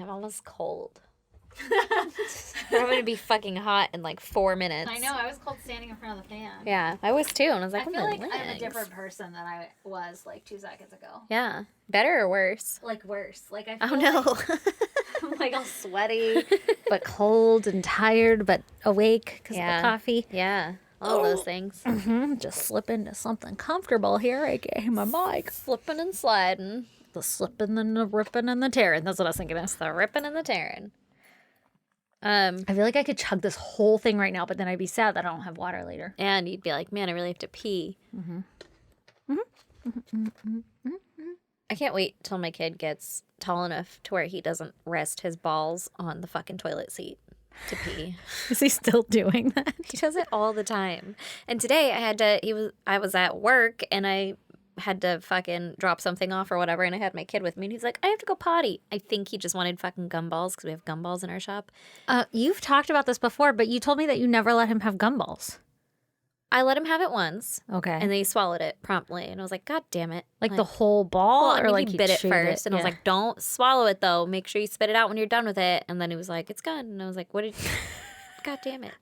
I'm almost cold. I'm going to be fucking hot in like 4 minutes. I know. I was cold standing in front of the fan. Yeah, I was too. And I was like, I oh, feel my like legs. I'm a different person than I was like 2 seconds ago. Yeah. Better or worse? Like worse. Like I feel Oh, no. I'm like all sweaty, but cold and tired, but awake because of the coffee. Yeah. All those things. Just slip into something comfortable here, aka my mic. Slipping and sliding. The slipping and the ripping and the tearing. That's what I was thinking. It's the ripping and the tearing. I feel like I could chug this whole thing right now, but then I'd be sad that I don't have water later. And you'd be like, man, I really have to pee. I can't wait till my kid gets tall enough to where he doesn't rest his balls on the fucking toilet seat to pee. Is he still doing that? He does it all the time. And today I was at work and I had to fucking drop something off or whatever, and I had my kid with me, and he's like, I have to go potty. I think he just wanted fucking gumballs because we have gumballs in our shop. You've talked about this before, but you told me that you never let him have gumballs. I let him have it once. Okay. And then he swallowed it promptly. And I was like, God damn it. Like the whole ball? Well, or like he bit it chewed first. And I was Yeah. like, don't swallow it, though. Make sure you spit it out when you're done with it. And then he was like, it's gone. And I was like, what did you... God damn it.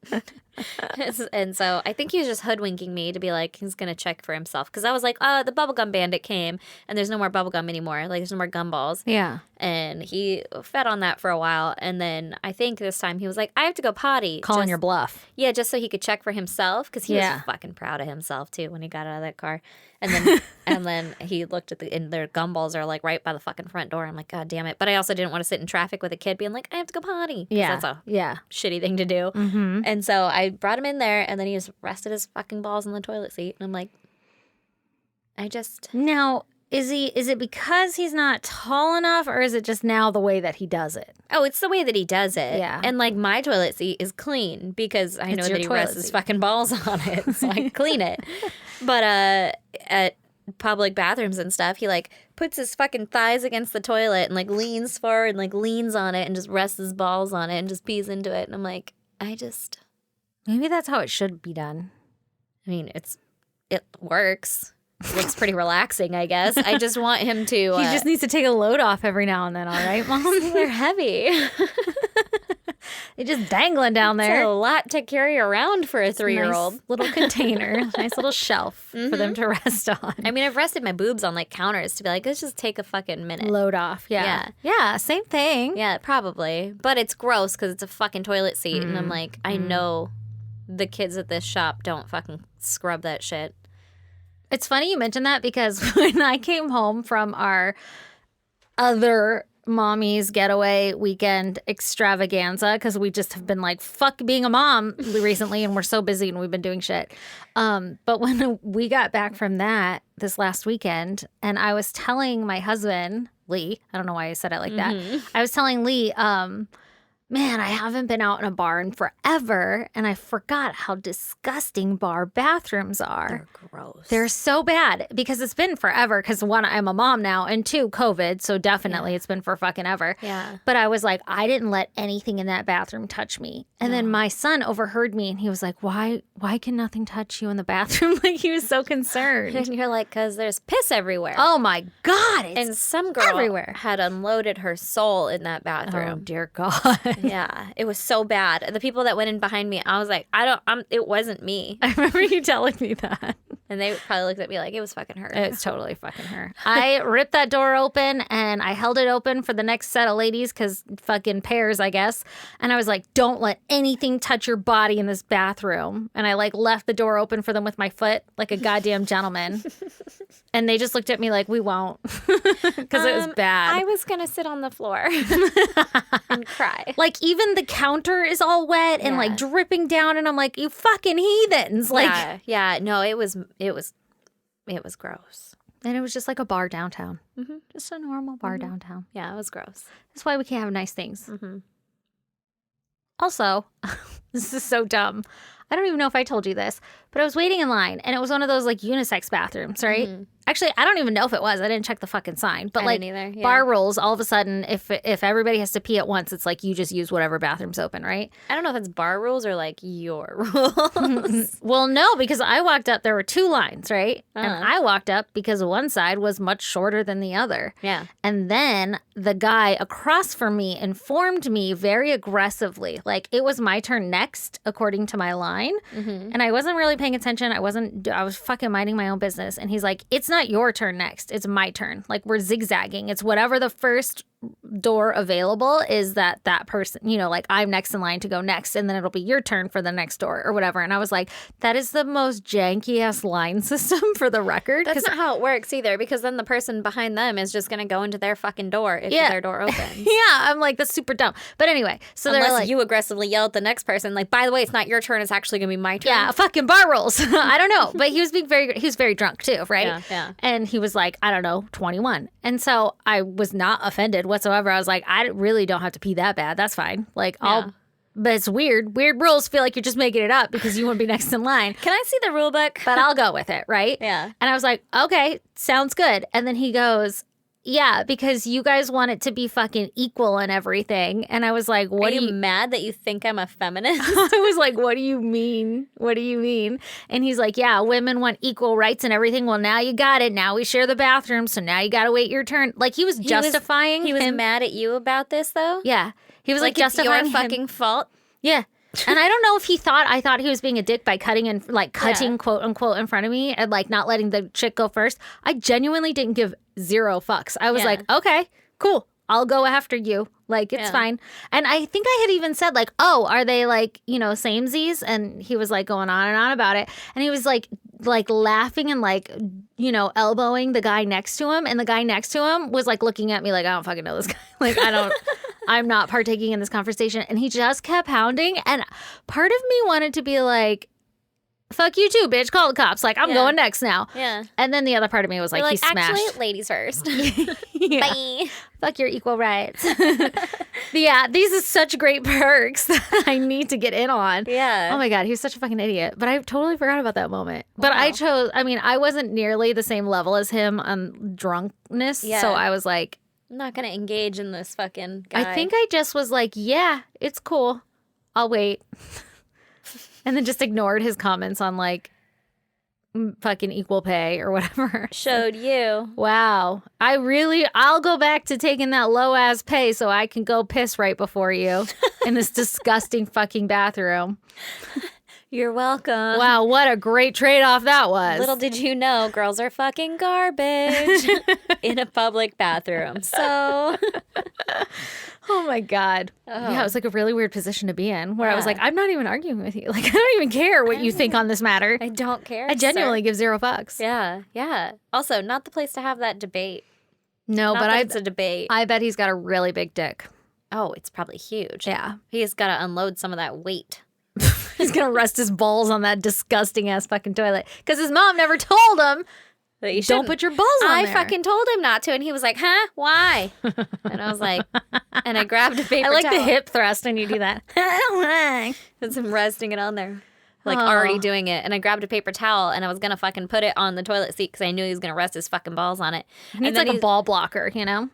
And so I think he was just hoodwinking me to be like, he's going to check for himself. Because I was like, oh, the bubblegum bandit came. And there's no more bubblegum anymore. Like, there's no more gumballs. Yeah. And he fed on that for a while. And then I think this time he was like, I have to go potty. Calling your bluff. Yeah, just so he could check for himself. Because he was fucking proud of himself, too, when he got out of that car. And then and then he looked at and their gumballs are like right by the fucking front door. I'm like, God damn it. But I also didn't want to sit in traffic with a kid being like, I have to go potty. Yeah. That's a shitty thing to do. Mm-hmm. And so I brought him in there and then he just rested his fucking balls on the toilet seat. And I'm like, Now, is it because he's not tall enough, or is it just now the way that he does it? Oh, it's the way that he does it. Yeah. And like my toilet seat is clean because I know that he rests his fucking balls on it. So I clean it. But at public bathrooms and stuff, he like puts his fucking thighs against the toilet and like leans forward and like leans on it and just rests his balls on it and just pees into it. And I'm like, Maybe that's how it should be done. I mean, it works. It looks pretty relaxing, I guess. I just want him to... He just needs to take a load off every now and then, all right, Mom? They're heavy. They're just dangling down there. It's a lot to carry around for a 3-year-old. Nice little container, nice little shelf for them to rest on. I mean, I've rested my boobs on like counters to be like, let's just take a fucking minute. Load off, yeah. Yeah, same thing. Yeah, probably. But it's gross because it's a fucking toilet seat. And I'm like, I know the kids at this shop don't fucking scrub that shit. It's funny you mentioned that because when I came home from our other mommy's getaway weekend extravaganza, because we just have been like, fuck being a mom recently, and we're so busy and we've been doing shit. But when we got back from that this last weekend, and I was telling my husband, Lee, I don't know why I said it like that. I was telling Lee, man, I haven't been out in a bar in forever, and I forgot how disgusting bar bathrooms are. They're gross. They're so bad because it's been forever because, one, I'm a mom now, and two, COVID, so definitely it's been for fucking ever. Yeah. But I was like, I didn't let anything in that bathroom touch me. And then my son overheard me, and he was like, why can nothing touch you in the bathroom? Like, he was so concerned. And you're like, because there's piss everywhere. Oh, my God. It's and some girl everywhere. had unloaded her soul in that bathroom. Oh, dear God. Yeah, it was so bad. The people that went in behind me, I was like, it wasn't me. I remember you telling me that. And they probably looked at me like it was fucking her. It's totally fucking her. I ripped that door open and I held it open for the next set of ladies because fucking pairs, I guess. And I was like, don't let anything touch your body in this bathroom. And I like left the door open for them with my foot like a goddamn gentleman. And they just looked at me like, we won't. Because it was bad. I was going to sit on the floor and cry. Like, even the counter is all wet and like dripping down. And I'm like, you fucking heathens. Like, yeah. No, it was gross. And it was just like a bar downtown. Just a normal bar downtown. Yeah, it was gross. That's why we can't have nice things. Also, this is so dumb. I don't even know if I told you this, but I was waiting in line, and it was one of those like unisex bathrooms, right? Actually, I don't even know if it was. I didn't check the fucking sign. But I didn't either. Yeah. Bar rules, all of a sudden, if everybody has to pee at once, it's like you just use whatever bathroom's open, right? I don't know if it's bar rules or like your rules. Well, no, because I walked up, there were 2 lines, right? And I walked up because one side was much shorter than the other. Yeah. And then the guy across from me informed me very aggressively, like it was my turn next, according to my line. Mm-hmm. And I wasn't really paying attention. I was fucking minding my own business. And he's like, it's not your turn next. It's my turn. Like, we're zigzagging. It's whatever the first door available is that person, you know, like I'm next in line to go next, and then it'll be your turn for the next door or whatever. And I was like, that is the most janky ass line system for the record. That's not how it works either, because then the person behind them is just going to go into their fucking door if their door opens. Yeah, I'm like, that's super dumb. But anyway, so unless they're like, you aggressively yell at the next person, like, by the way, it's not your turn, it's actually going to be my turn. Yeah, fucking bar rules. I don't know. But he was very drunk too, right? Yeah. And he was like, I don't know, 21. And so I was not offended whatsoever. I was like, I really don't have to pee that bad. That's fine. Like, but it's weird. Weird rules feel like you're just making it up because you want to be next in line. Can I see the rule book? But I'll go with it, right? Yeah. And I was like, okay, sounds good. And then he goes, yeah, because you guys want it to be fucking equal and everything. And I was like, what are you mad that you think I'm a feminist? I was like, what do you mean? What do you mean? And he's like, yeah, women want equal rights and everything. Well, now you got it. Now we share the bathroom. So now you got to wait your turn. Like, he was justifying He was mad at you about this, though? Yeah. He was like justifying it's your fucking fault? Yeah. And I don't know if I thought he was being a dick by cutting quote unquote in front of me and like not letting the chick go first. I genuinely didn't give 0 fucks. I was like, okay, cool. I'll go after you. Like, it's fine. And I think I had even said like, oh, are they like, you know, samesies? And he was like going on and on about it. And he was like laughing and like, you know, elbowing the guy next to him. And the guy next to him was like looking at me like, I don't fucking know this guy. Like, I'm not partaking in this conversation. And he just kept pounding. And part of me wanted to be like, fuck you too, bitch. Call the cops. Like, I'm going next now. Yeah. And then the other part of me was like, he smashed. Actually, ladies first. Bye. Fuck your equal rights. Yeah, these are such great perks that I need to get in on. Yeah. Oh my God, he was such a fucking idiot. But I totally forgot about that moment. Wow. But I wasn't nearly the same level as him on drunkenness. Yeah. So I was like, I'm not going to engage in this fucking guy. I think I just was like, yeah, it's cool. I'll wait. And then just ignored his comments on like fucking equal pay or whatever. Showed you. Wow. I'll go back to taking that low ass pay so I can go piss right before you in this disgusting fucking bathroom. You're welcome. Wow, what a great trade-off that was. Little did you know, girls are fucking garbage in a public bathroom. So... Oh my God. Oh. Yeah, it was like a really weird position to be in where I was like, I'm not even arguing with you. Like, I don't even care what you think on this matter. I don't care. I genuinely give 0 fucks. Yeah, yeah. Also, not the place to have that debate. No, but it's a debate. I bet he's got a really big dick. Oh, it's probably huge. Yeah. He's got to unload some of that weight. He's going to rest his balls on that disgusting ass fucking toilet because his mom never told him. You don't put your balls on there. I fucking told him not to, and he was like, huh? Why? And I was like, and I grabbed a paper towel. I like the hip thrust when you do that. It's him resting it on there, like already doing it. And I grabbed a paper towel, and I was going to fucking put it on the toilet seat because I knew he was going to rest his fucking balls on it. It's like a ball blocker, you know?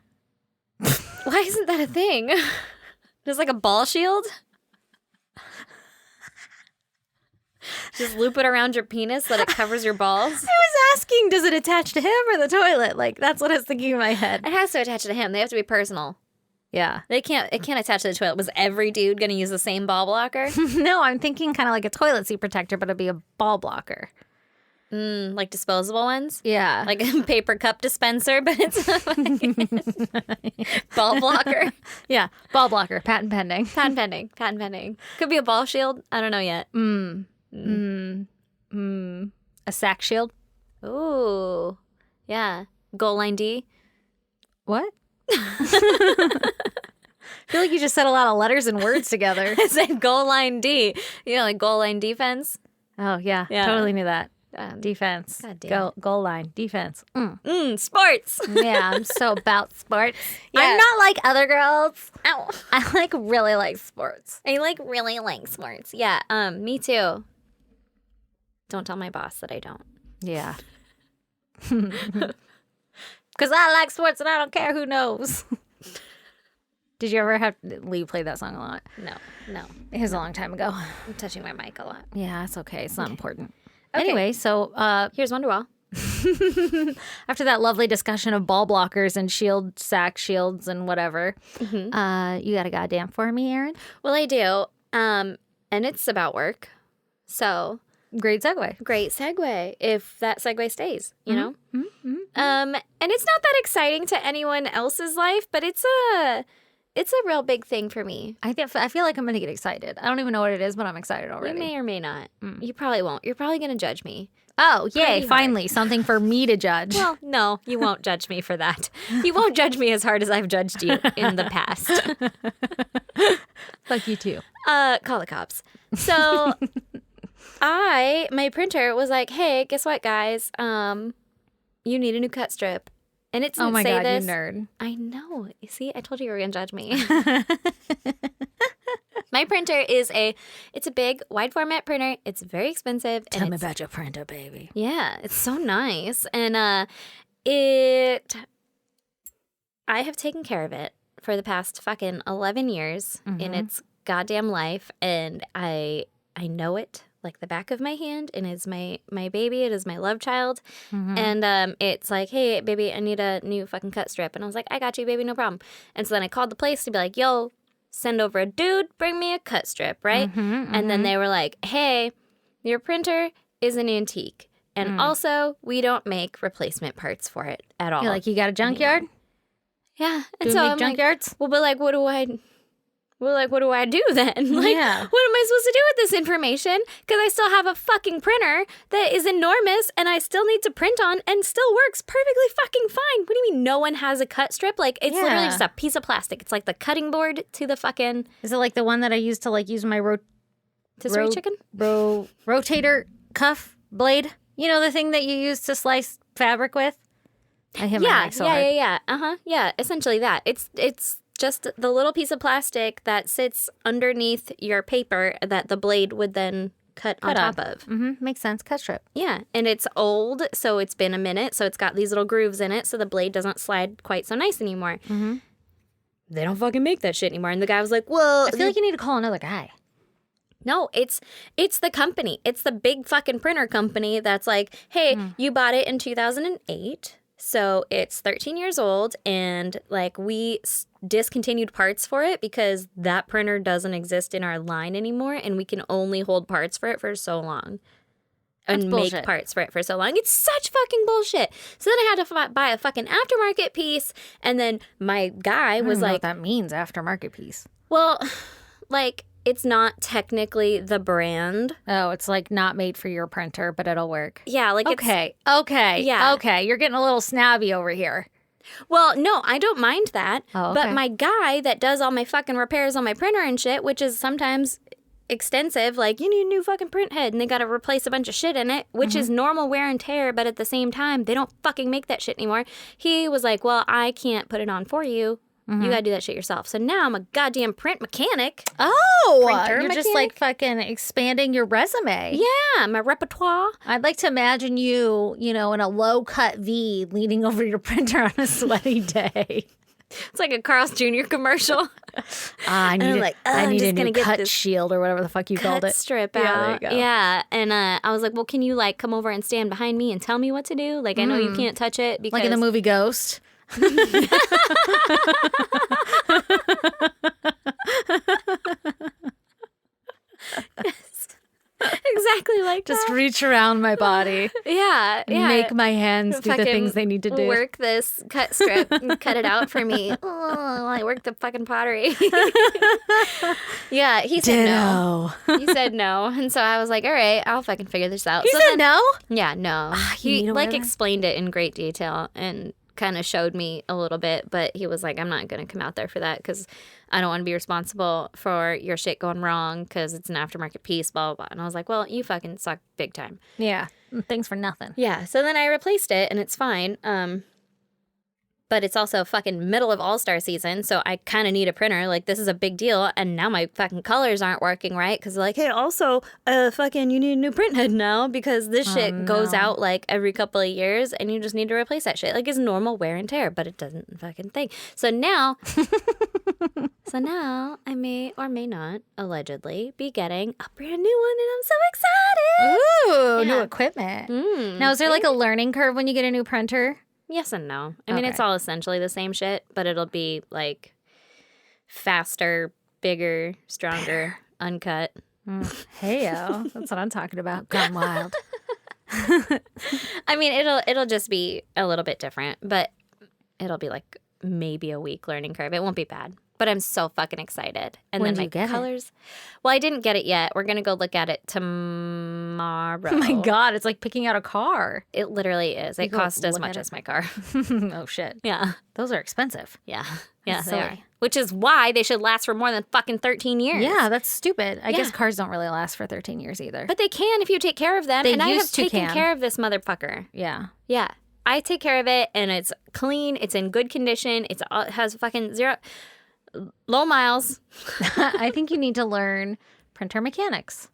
Why isn't that a thing? Just like a ball shield? Just loop it around your penis so that it covers your balls. I was asking, does it attach to him or the toilet? Like, that's what I was thinking in my head. It has to attach to him. They have to be personal. Yeah. It can't attach to the toilet. Was every dude going to use the same ball blocker? No, I'm thinking kind of like a toilet seat protector, but it'd be a ball blocker. Like disposable ones? Yeah. Like a paper cup dispenser, but it's ball blocker. Yeah, ball blocker. Patent pending. Patent pending. Could be a ball shield. I don't know yet. A sack shield? Ooh. Yeah. Goal line D. What? I feel like you just said a lot of letters and words together. I said goal line D. You know, like goal line defense. Oh, yeah. Totally knew that. Defense. Goal line. Defense. Sports. Yeah, I'm so about sports. Yeah. I'm not like other girls. Ow. I really like sports. I really like sports. Yeah, me too. Don't tell my boss that I don't. Yeah. Because I like sports and I don't care who knows. Did you ever have Lee played that song a lot? No. It was a long time ago. I'm touching my mic a lot. Yeah, it's okay. It's not important. Okay. Anyway, so here's Wonderwall. After that lovely discussion of ball blockers and sack shields and whatever, you got a goddamn for me, Erin? Well, I do. And it's about work. So great segue. If that segue stays, you know? Mm-hmm. And it's not that exciting to anyone else's life, but it's a real big thing for me. I feel like I'm going to get excited. I don't even know what it is, but I'm excited already. You may or may not. You probably won't. You're probably going to judge me. Oh, yay. Finally, something for me to judge. Well, no, you won't judge me for that. You won't judge me as hard as I've judged you in the past. Fuck you too. Call the cops. So my printer was like, hey, guess what, guys? You need a new cut strip. And it didn't say this. You nerd. I know. You see, I told you were going to judge me. My printer it's a big, wide format printer. It's very expensive. Tell me about your printer, baby. Yeah, it's so nice. And I have taken care of it for the past fucking 11 years in its goddamn life. And I know it like the back of my hand, and it's my baby. It is my love child. And it's like, hey, baby, I need a new fucking cut strip. And I was like, I got you, baby, no problem. And so then I called the place to be like, yo, send over a dude, bring me a cut strip, right? And then they were like, hey, your printer is an antique. And also, we don't make replacement parts for it at all. You're like, you got a junkyard? Yeah. And do so I'm junkyards? Like, well, but what do I do then? What am I supposed to do with this information? Because I still have a fucking printer that is enormous and I still need to print on and still works perfectly fucking fine. What do you mean no one has a cut strip? Like, it's literally just a piece of plastic. It's like the cutting board to the fucking... Is it like the one that I used to use my chicken? Rotator cuff blade? You know, the thing that you use to slice fabric with? I hit my mic so hard. Yeah. Yeah, essentially that. It's just the little piece of plastic that sits underneath your paper that the blade would then cut on top of. Makes sense. Cut strip. Yeah. And it's old, so it's been a minute. So it's got these little grooves in it, so the blade doesn't slide quite so nice anymore. They don't fucking make that shit anymore. And the guy was like, well... I feel like you need to call another guy. No, it's the company. It's the big fucking printer company that's like, hey, you bought it in 2008. So it's 13 years old, and like we discontinued parts for it because that printer doesn't exist in our line anymore, and we can only hold parts for it for so long. That's and bullshit. Make parts for it for so long. It's such fucking bullshit. So then I had to buy a fucking aftermarket piece, and then my guy was like... I don't know what that means, aftermarket piece. Well, like... It's not technically the brand. Oh, it's like not made for your printer, but it'll work. Yeah, like Okay. Yeah. Okay, you're getting a little snobby over here. Well, no, I don't mind that. Oh, okay. But my guy that does all my fucking repairs on my printer and shit, which is sometimes extensive, like you need a new fucking print head and they got to replace a bunch of shit in it, which is normal wear and tear, but at the same time, they don't fucking make that shit anymore. He was like, well, I can't put it on for you. You gotta do that shit yourself. So now I'm a goddamn print mechanic. Oh, Printer you're mechanic. just like fucking expanding your resume. Yeah, my repertoire. I'd like to imagine you, in a low cut V leaning over your printer on a sweaty day. It's like a Carl's Jr. commercial. I need a new cut this shield or whatever the fuck you called it. Strip out. Yeah, there you go. Yeah, and I was like, well, can you like come over and stand behind me and tell me what to do? Like, I know you can't touch it because like in the movie Ghost. Yes. Exactly like Just that. reach around my body. Yeah. Make my hands do the things they need to do. Work this cut strip and cut it out for me. Oh, I work the fucking pottery. Yeah, he said no. He said no. And so I was like, all right, I'll fucking figure this out. He said no? Yeah, no. He like explained it in great detail and kind of showed me a little bit, but he was like, I'm not going to come out there for that because I don't want to be responsible for your shit going wrong because it's an aftermarket piece, blah, blah, blah. And I was like, well, you fucking suck big time. Yeah. Thanks for nothing. Yeah. So then I replaced it and it's fine. but it's also fucking middle of All-Star season, so I kind of need a printer. Like, this is a big deal, and now my fucking colors aren't working right because they're like, hey, also, fucking you need a new print head now because this shit goes out, like, every couple of years, and you just need to replace that shit. Like, it's normal wear and tear, but it doesn't fucking thing. So now I may or may not, allegedly, be getting a brand new one, and I'm so excited! Ooh, new equipment. Now, is there, like, a learning curve when you get a new printer? Yes and no. I mean, it's all essentially the same shit, but it'll be, like, faster, bigger, stronger, uncut. Hey-o. That's what I'm talking about. Gone wild. I mean, it'll just be a little bit different, but it'll be, like, maybe a week learning curve. It won't be bad. But I'm so fucking excited. And when then do you get colors. It? Well, I didn't get it yet. We're gonna go look at it tomorrow. Oh my God, it's like picking out a car. It literally is. It cost as much as my car. Oh shit. Yeah. Those are expensive. Yeah. Yeah, they are. Which is why they should last for more than fucking 13 years. Yeah, that's stupid. I guess cars don't really last for 13 years either. But they can if you take care of them. They and I have used to taken can. care of this motherfucker. Yeah. Yeah. I take care of it, and it's clean. It's in good condition. It has fucking low miles. I think you need to learn printer mechanics.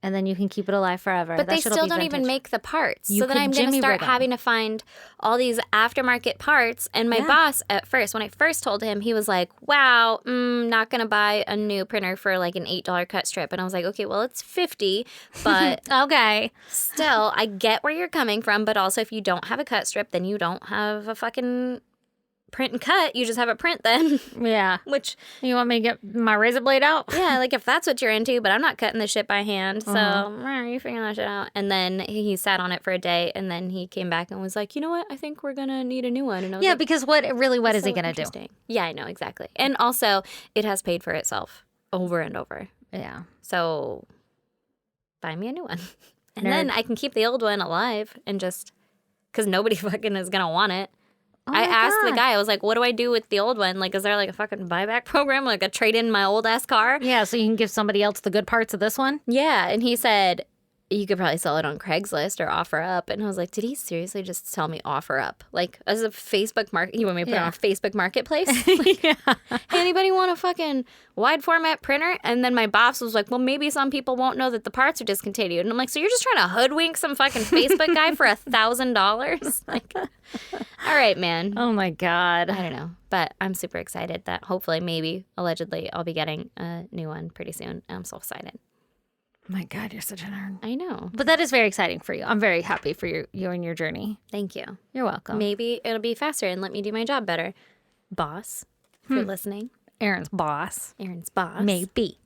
And then you can keep it alive forever. But they still don't even make the parts. So then I'm going to start having to find all these aftermarket parts. And my boss at first, when I first told him, he was like, wow, not going to buy a new printer for like an $8 cut strip. And I was like, okay, well, it's $50. But okay. Still, I get where you're coming from. But also, if you don't have a cut strip, then you don't have a fucking print and cut. You just have a print then. Yeah. Which you want me to get my razor blade out? Yeah, like if that's what you're into, but I'm not cutting this shit by hand. So you figuring that shit out. And then he sat on it for a day, and then he came back and was like, you know what? I think we're gonna need a new one. And I was like, because what is he gonna do? Yeah, I know, exactly. And also it has paid for itself over and over. Yeah. So buy me a new one. And then I can keep the old one alive and just because nobody fucking is gonna want it. I asked the guy, I was like, what do I do with the old one? Like, is there like a fucking buyback program? Like a trade in my old ass car? Yeah, so you can give somebody else the good parts of this one? Yeah. And he said, you could probably sell it on Craigslist or offer up. And I was like, did he seriously just tell me offer up? Like, as a Facebook market, you want me to put it on a Facebook marketplace? Like, hey, anybody want a fucking wide format printer? And then my boss was like, well, maybe some people won't know that the parts are discontinued. And I'm like, so you're just trying to hoodwink some fucking Facebook guy for $1,000? Like, all right, man. Oh my God. I don't know. But I'm super excited that hopefully, maybe, allegedly, I'll be getting a new one pretty soon. I'm so excited. My God, you're such a nerd. I know. But that is very exciting for you. I'm very happy for you and your journey. Thank you. You're welcome. Maybe it'll be faster and let me do my job better. Boss, if you're listening. Aaron's boss. Aaron's boss. Maybe.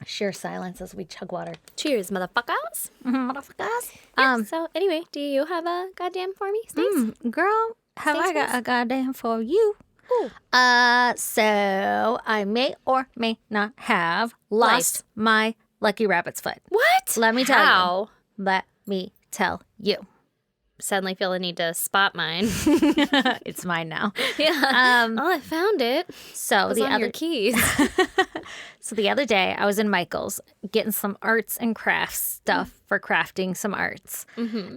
Sheer silence as we chug water. Cheers, motherfuckers. Motherfuckers. Yeah, so anyway, do you have a goddamn for me, Stacey? Girl, have I got a goddamn for you? Ooh. So I may or may not have lost my lucky rabbit's foot. What? Let me tell you. Let me tell you. Suddenly feel the need to spot mine. It's mine now. Yeah. I found it. So it was on your keys. So the other day I was in Michael's getting some arts and crafts stuff for crafting some arts.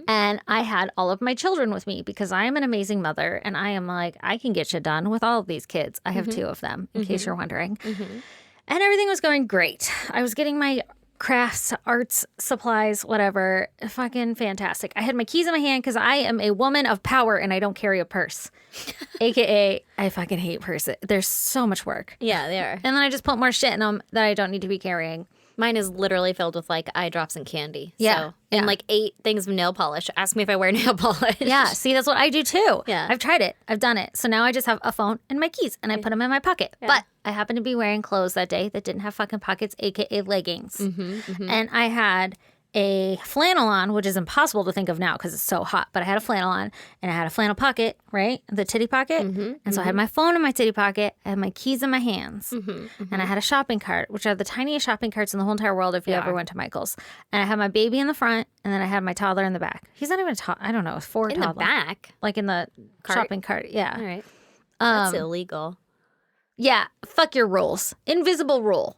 And I had all of my children with me because I am an amazing mother and I am like, I can get you done with all of these kids. I have 2 of them, in case you're wondering. And everything was going great. I was getting my crafts, arts, supplies, whatever. Fucking fantastic. I had my keys in my hand because I am a woman of power and I don't carry a purse. AKA, I fucking hate purses. There's so much work. Yeah, they are. And then I just put more shit in them that I don't need to be carrying. Mine is literally filled with like eye drops and candy. Yeah. So, and like 8 things of nail polish. Ask me if I wear nail polish. Yeah. See, that's what I do too. Yeah. I've tried it. I've done it. So now I just have a phone and my keys and I put them in my pocket. Yeah. But I happened to be wearing clothes that day that didn't have fucking pockets, AKA leggings. And I had a flannel on, which is impossible to think of now because it's so hot. But I had a flannel on and I had a flannel pocket, right? The titty pocket. And so I had my phone in my titty pocket. I had my keys in my hands. And I had a shopping cart, which are the tiniest shopping carts in the whole entire world if you ever went to Michael's. And I had my baby in the front and then I had my toddler in the back. He's not even a toddler. I don't know. It's 4 in toddler. the back? Like in the shopping cart. Yeah. All right. That's illegal. Yeah. Fuck your rules. Invisible rule.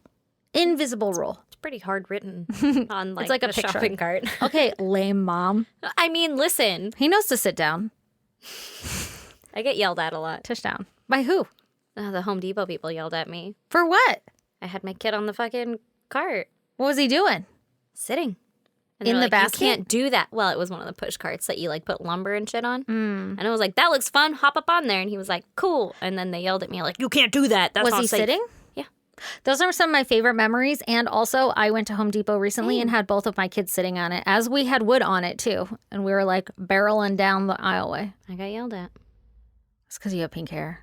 Invisible rule. pretty hard written on like, it's like the a picture. shopping cart. Okay, lame mom. I mean, listen. He knows to sit down. I get yelled at a lot. Touchdown. By who? The Home Depot people yelled at me. For what? I had my kid on the fucking cart. What was he doing? Sitting. And In the basket? You can't do that. Well, it was one of the push carts that you like put lumber and shit on. And I was like, that looks fun. Hop up on there. And he was like, cool. And then they yelled at me like, you can't do that. That's was not he safe. sitting? Yeah. Those are some of my favorite memories. And also, I went to Home Depot recently and had both of my kids sitting on it, as we had wood on it too. And we were like barreling down the aisleway. I got yelled at. It's because you have pink hair.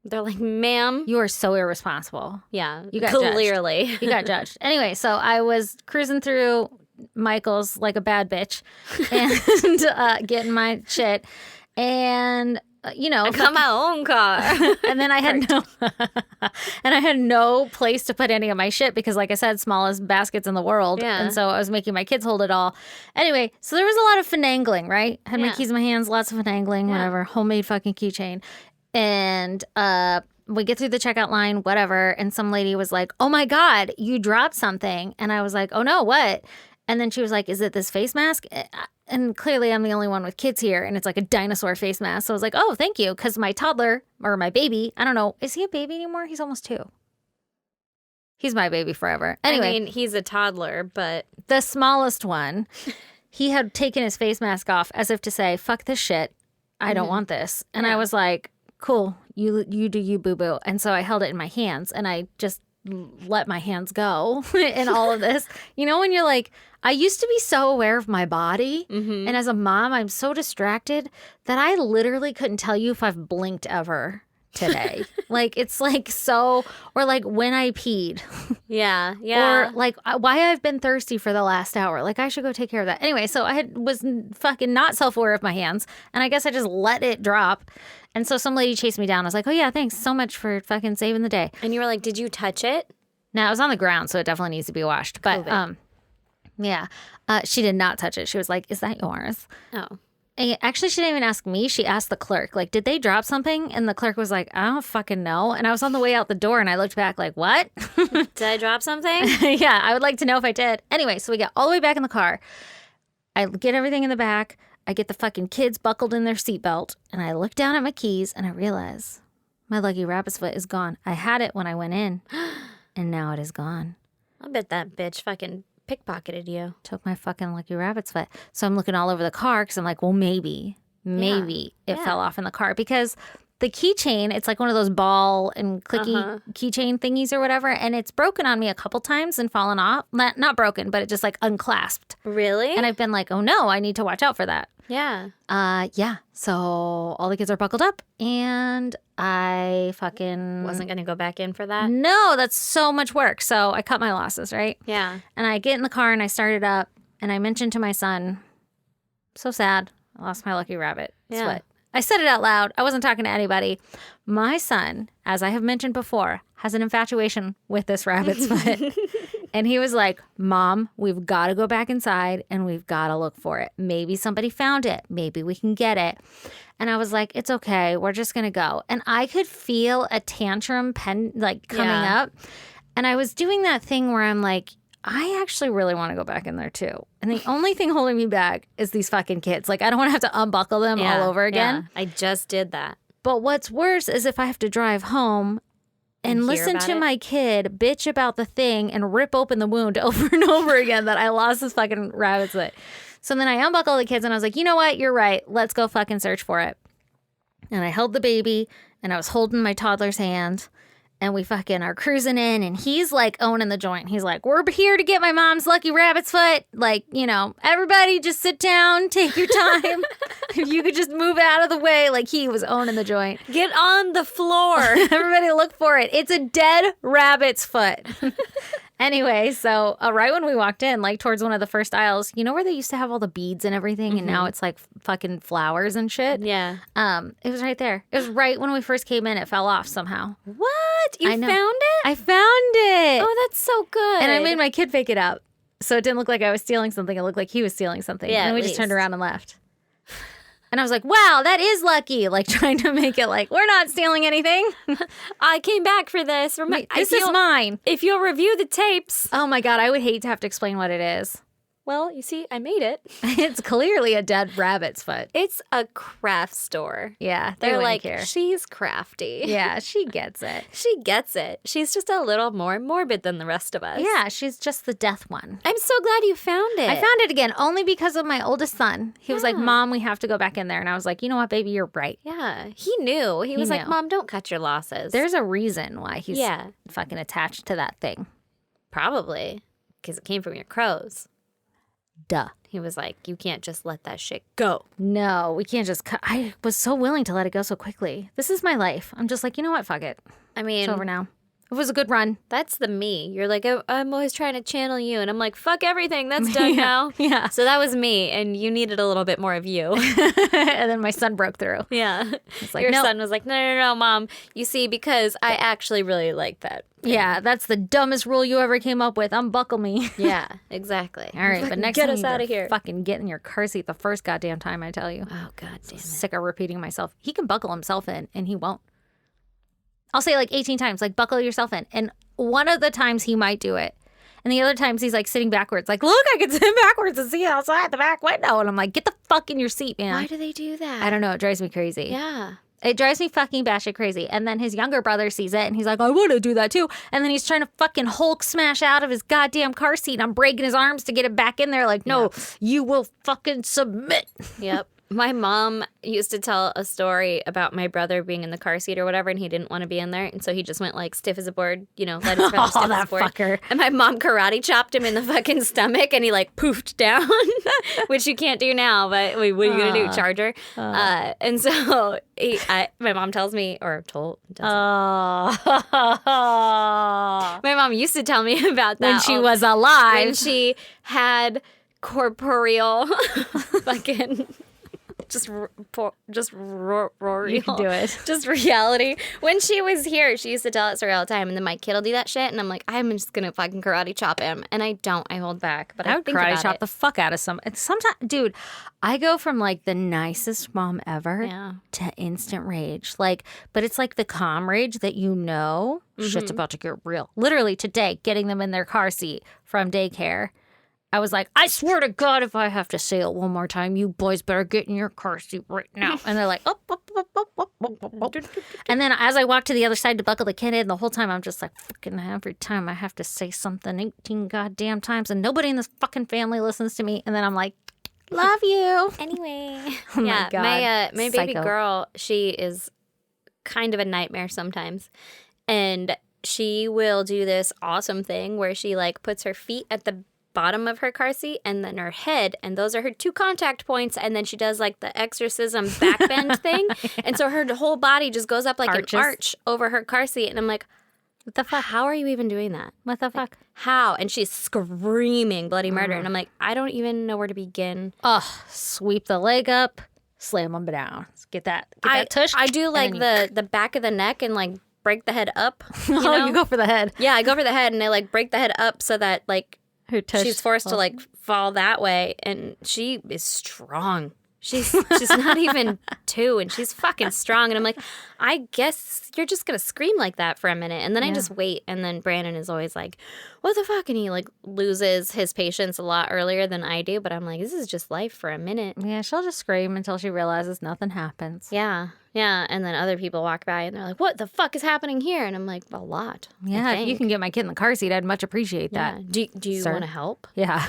They're like, ma'am. You are so irresponsible. Yeah, you got clearly. Judged. You got judged. Anyway, so I was cruising through Michael's like a bad bitch and getting my shit. And, you know. I got my own car. And then I had no place to put any of my shit because, like I said, smallest baskets in the world. Yeah. And so I was making my kids hold it all. Anyway, so there was a lot of finagling, right? Had my keys in my hands, lots of finagling, whatever. Homemade fucking keychain. And we get through the checkout line, whatever. And some lady was like, oh my God, you dropped something. And I was like, oh no, what? And then she was like, is it this face mask? And clearly I'm the only one with kids here. And it's like a dinosaur face mask. So I was like, oh, thank you. Because my toddler or my baby, I don't know. Is he a baby anymore? He's almost 2. He's my baby forever. Anyway. I mean, he's a toddler, but. The smallest one, he had taken his face mask off as if to say, fuck this shit. I don't want this. And I was like, cool, you do you, boo-boo. And so I held it in my hands and I just let my hands go in all of this. You know, when you're like, I used to be so aware of my body. And as a mom, I'm so distracted that I literally couldn't tell you if I've blinked ever today. Like, it's like so, or like when I peed. Yeah. Or like why I've been thirsty for the last hour. Like, I should go take care of that. Anyway, so I was fucking not self-aware of my hands. And I guess I just let it drop. And so some lady chased me down. I was like, oh yeah, thanks so much for fucking saving the day. And you were like, did you touch it? No, it was on the ground, so it definitely needs to be washed. But yeah, she did not touch it. She was like, is that yours? Oh. And actually, she didn't even ask me. She asked the clerk, like, did they drop something? And the clerk was like, I don't fucking know. And I was on the way out the door and I looked back like, what? Did I drop something? Yeah, I would like to know if I did. Anyway, so we get all the way back in the car. I get everything in the back. I get the fucking kids buckled in their seatbelt. And I look down at my keys and I realize my lucky rabbit's foot is gone. I had it when I went in and now it is gone. I bet that bitch fucking pickpocketed you. Took my fucking lucky rabbit's foot. So I'm looking all over the car because I'm like, well, maybe it fell off in the car because the keychain, it's like one of those ball and clicky keychain thingies or whatever. And it's broken on me a couple times and fallen off. Not broken, but it just like unclasped. Really? And I've been like, oh no, I need to watch out for that. Yeah. Yeah. So all the kids are buckled up and I fucking wasn't going to go back in for that. No, that's so much work. So I cut my losses, right? Yeah. And I get in the car and I start it up and I mentioned to my son, so sad, I lost my lucky rabbit. Yeah. I said it out loud. I wasn't talking to anybody. My son, as I have mentioned before, has an infatuation with this rabbit's foot. And he was like, Mom, we've got to go back inside and we've got to look for it. Maybe somebody found it. Maybe we can get it. And I was like, it's okay. We're just going to go. And I could feel a tantrum coming up. And I was doing that thing where I'm like, I actually really want to go back in there too. And the only thing holding me back is these fucking kids. Like, I don't want to have to unbuckle them all over again. Yeah. I just did that. But what's worse is if I have to drive home and listen to my kid bitch about the thing and rip open the wound over and over again that I lost this fucking rabbit's foot. So then I unbuckled the kids and I was like, you know what? You're right. Let's go fucking search for it. And I held the baby and I was holding my toddler's hand. And we fucking are cruising in and he's like owning the joint. He's like, we're here to get my mom's lucky rabbit's foot. Like, you know, everybody just sit down, take your time. If you could just move out of the way. Like, he was owning the joint. Get on the floor. Everybody look for it. It's a dead rabbit's foot. Anyway, so right when we walked in, like towards one of the first aisles, you know where they used to have all the beads and everything and now it's like fucking flowers and shit? Yeah. It was right there. It was right when we first came in. It fell off somehow. What? You found it? I found it. Oh, that's so good. And I made my kid pick it up. So it didn't look like I was stealing something. It looked like he was stealing something. Yeah, and we just turned around and left. And I was like, wow, that is lucky. Like trying to make it like, we're not stealing anything. I came back for this. This is mine. If you'll review the tapes. Oh my God, I would hate to have to explain what it is. Well, you see, I made it. It's clearly a dead rabbit's foot. It's a craft store. Yeah, they're like, she's crafty. Yeah, she gets it. She gets it. She's just a little more morbid than the rest of us. Yeah, she's just the death one. I'm so glad you found it. I found it again only because of my oldest son. He was like, Mom, we have to go back in there. And I was like, you know what, baby, you're right. Yeah, he knew. He was like, Mom, don't cut your losses. There's a reason why he's fucking attached to that thing. Probably because it came from your crows. Duh. He was like, you can't just let that shit go. No, we can't just cut. I was so willing to let it go so quickly. This is my life. I'm just like, you know what? Fuck it. I mean, it's over now. It was a good run. That's the me. You're like, I'm always trying to channel you. And I'm like, fuck everything. That's done now. Yeah. So that was me. And you needed a little bit more of you. And then my son broke through. Yeah. Like, your son was like, no, Mom. You see, because I actually really like that. Yeah, that's the dumbest rule you ever came up with. Unbuckle me. Yeah, exactly. All right, but next get time us out of here. Fucking get in your car seat the first goddamn time, I tell you. Oh, God damn it. Sick of repeating myself. He can buckle himself in, and he won't. I'll say like 18 times, like, buckle yourself in. And one of the times he might do it. And the other times he's like sitting backwards, like, look, I can sit backwards and see outside the back window. And I'm like, get the fuck in your seat, man. Why do they do that? I don't know. It drives me crazy. Yeah. It drives me fucking batshit crazy. And then his younger brother sees it and he's like, I want to do that too. And then he's trying to fucking Hulk smash out of his goddamn car seat. And I'm breaking his arms to get it back in there. Like, no, you will fucking submit. Yep. My mom used to tell a story about my brother being in the car seat or whatever, and he didn't want to be in there. And so he just went like stiff as a board, you know, let his brother stiff as a board. Fucker. And my mom karate chopped him in the fucking stomach and he like poofed down, which you can't do now. But wait, what are you going to do? Charge her? And so my mom tells me, or told. My mom used to tell me about that. When she was alive. When she had corporeal fucking... Just roar. You can do it. Just reality. When she was here, she used to tell that story all the time. And then my kid will do that shit. And I'm like, I'm just going to fucking karate chop him. And I don't. I hold back. But I would think karate about chop it. the fuck out of some. Sometimes, dude, I go from like the nicest mom ever to instant rage. Like, but it's like the calm rage that you know shit's about to get real. Literally today, getting them in their car seat from daycare. I was like, I swear to God, if I have to say it one more time, you boys better get in your car seat right now. And they're like, up. And then as I walk to the other side to buckle the kid in, the whole time I'm just like, fucking every time I have to say something 18 goddamn times and nobody in this fucking family listens to me. And then I'm like, love you. Anyway. Oh my God. My baby girl, she is kind of a nightmare sometimes. And she will do this awesome thing where she like puts her feet at the bottom of her car seat and then her head, and those are her two contact points, and then she does like the exorcism back bend thing. And so her whole body just goes up like an arch over her car seat, and I'm like, what the fuck? How are you even doing that? What the fuck? Like, how? And she's screaming bloody murder, and I'm like, I don't even know where to begin. Sweep the leg up, slam them down. Get that tush. I do like the back of the neck and like break the head up. You know? You go for the head. Yeah, I go for the head, and I like break the head up so that like she's forced to like fall that way, and she is strong. She's not even 2, and she's fucking strong. And I'm like, I guess you're just gonna scream like that for a minute, and then I just wait. And then Brandon is always like, what the fuck? And he like loses his patience a lot earlier than I do. But I'm like, this is just life for a minute. Yeah, she'll just scream until she realizes nothing happens. Yeah. And then other people walk by and they're like, what the fuck is happening here? And I'm like, a lot. Yeah, if you can get my kid in the car seat, I'd much appreciate that. Do you want to help? Yeah.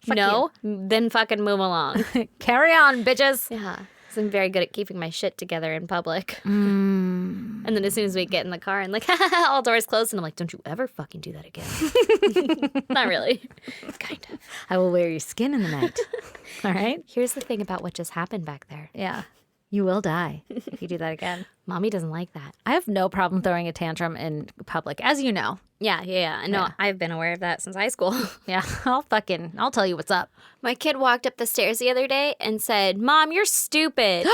No? Then fucking move along. Carry on, bitches. Yeah. So I'm very good at keeping my shit together in public. And then as soon as we get in the car and like, all doors closed, and I'm like, don't you ever fucking do that again. Not really. Kind of. I will wear your skin in the night. All right? Here's the thing about what just happened back there. Yeah. You will die if you do that again. Mommy doesn't like that. I have no problem throwing a tantrum in public, as you know. Yeah. No, I've been aware of that since high school. Yeah, I'll tell you what's up. My kid walked up the stairs the other day and said, Mom, you're stupid.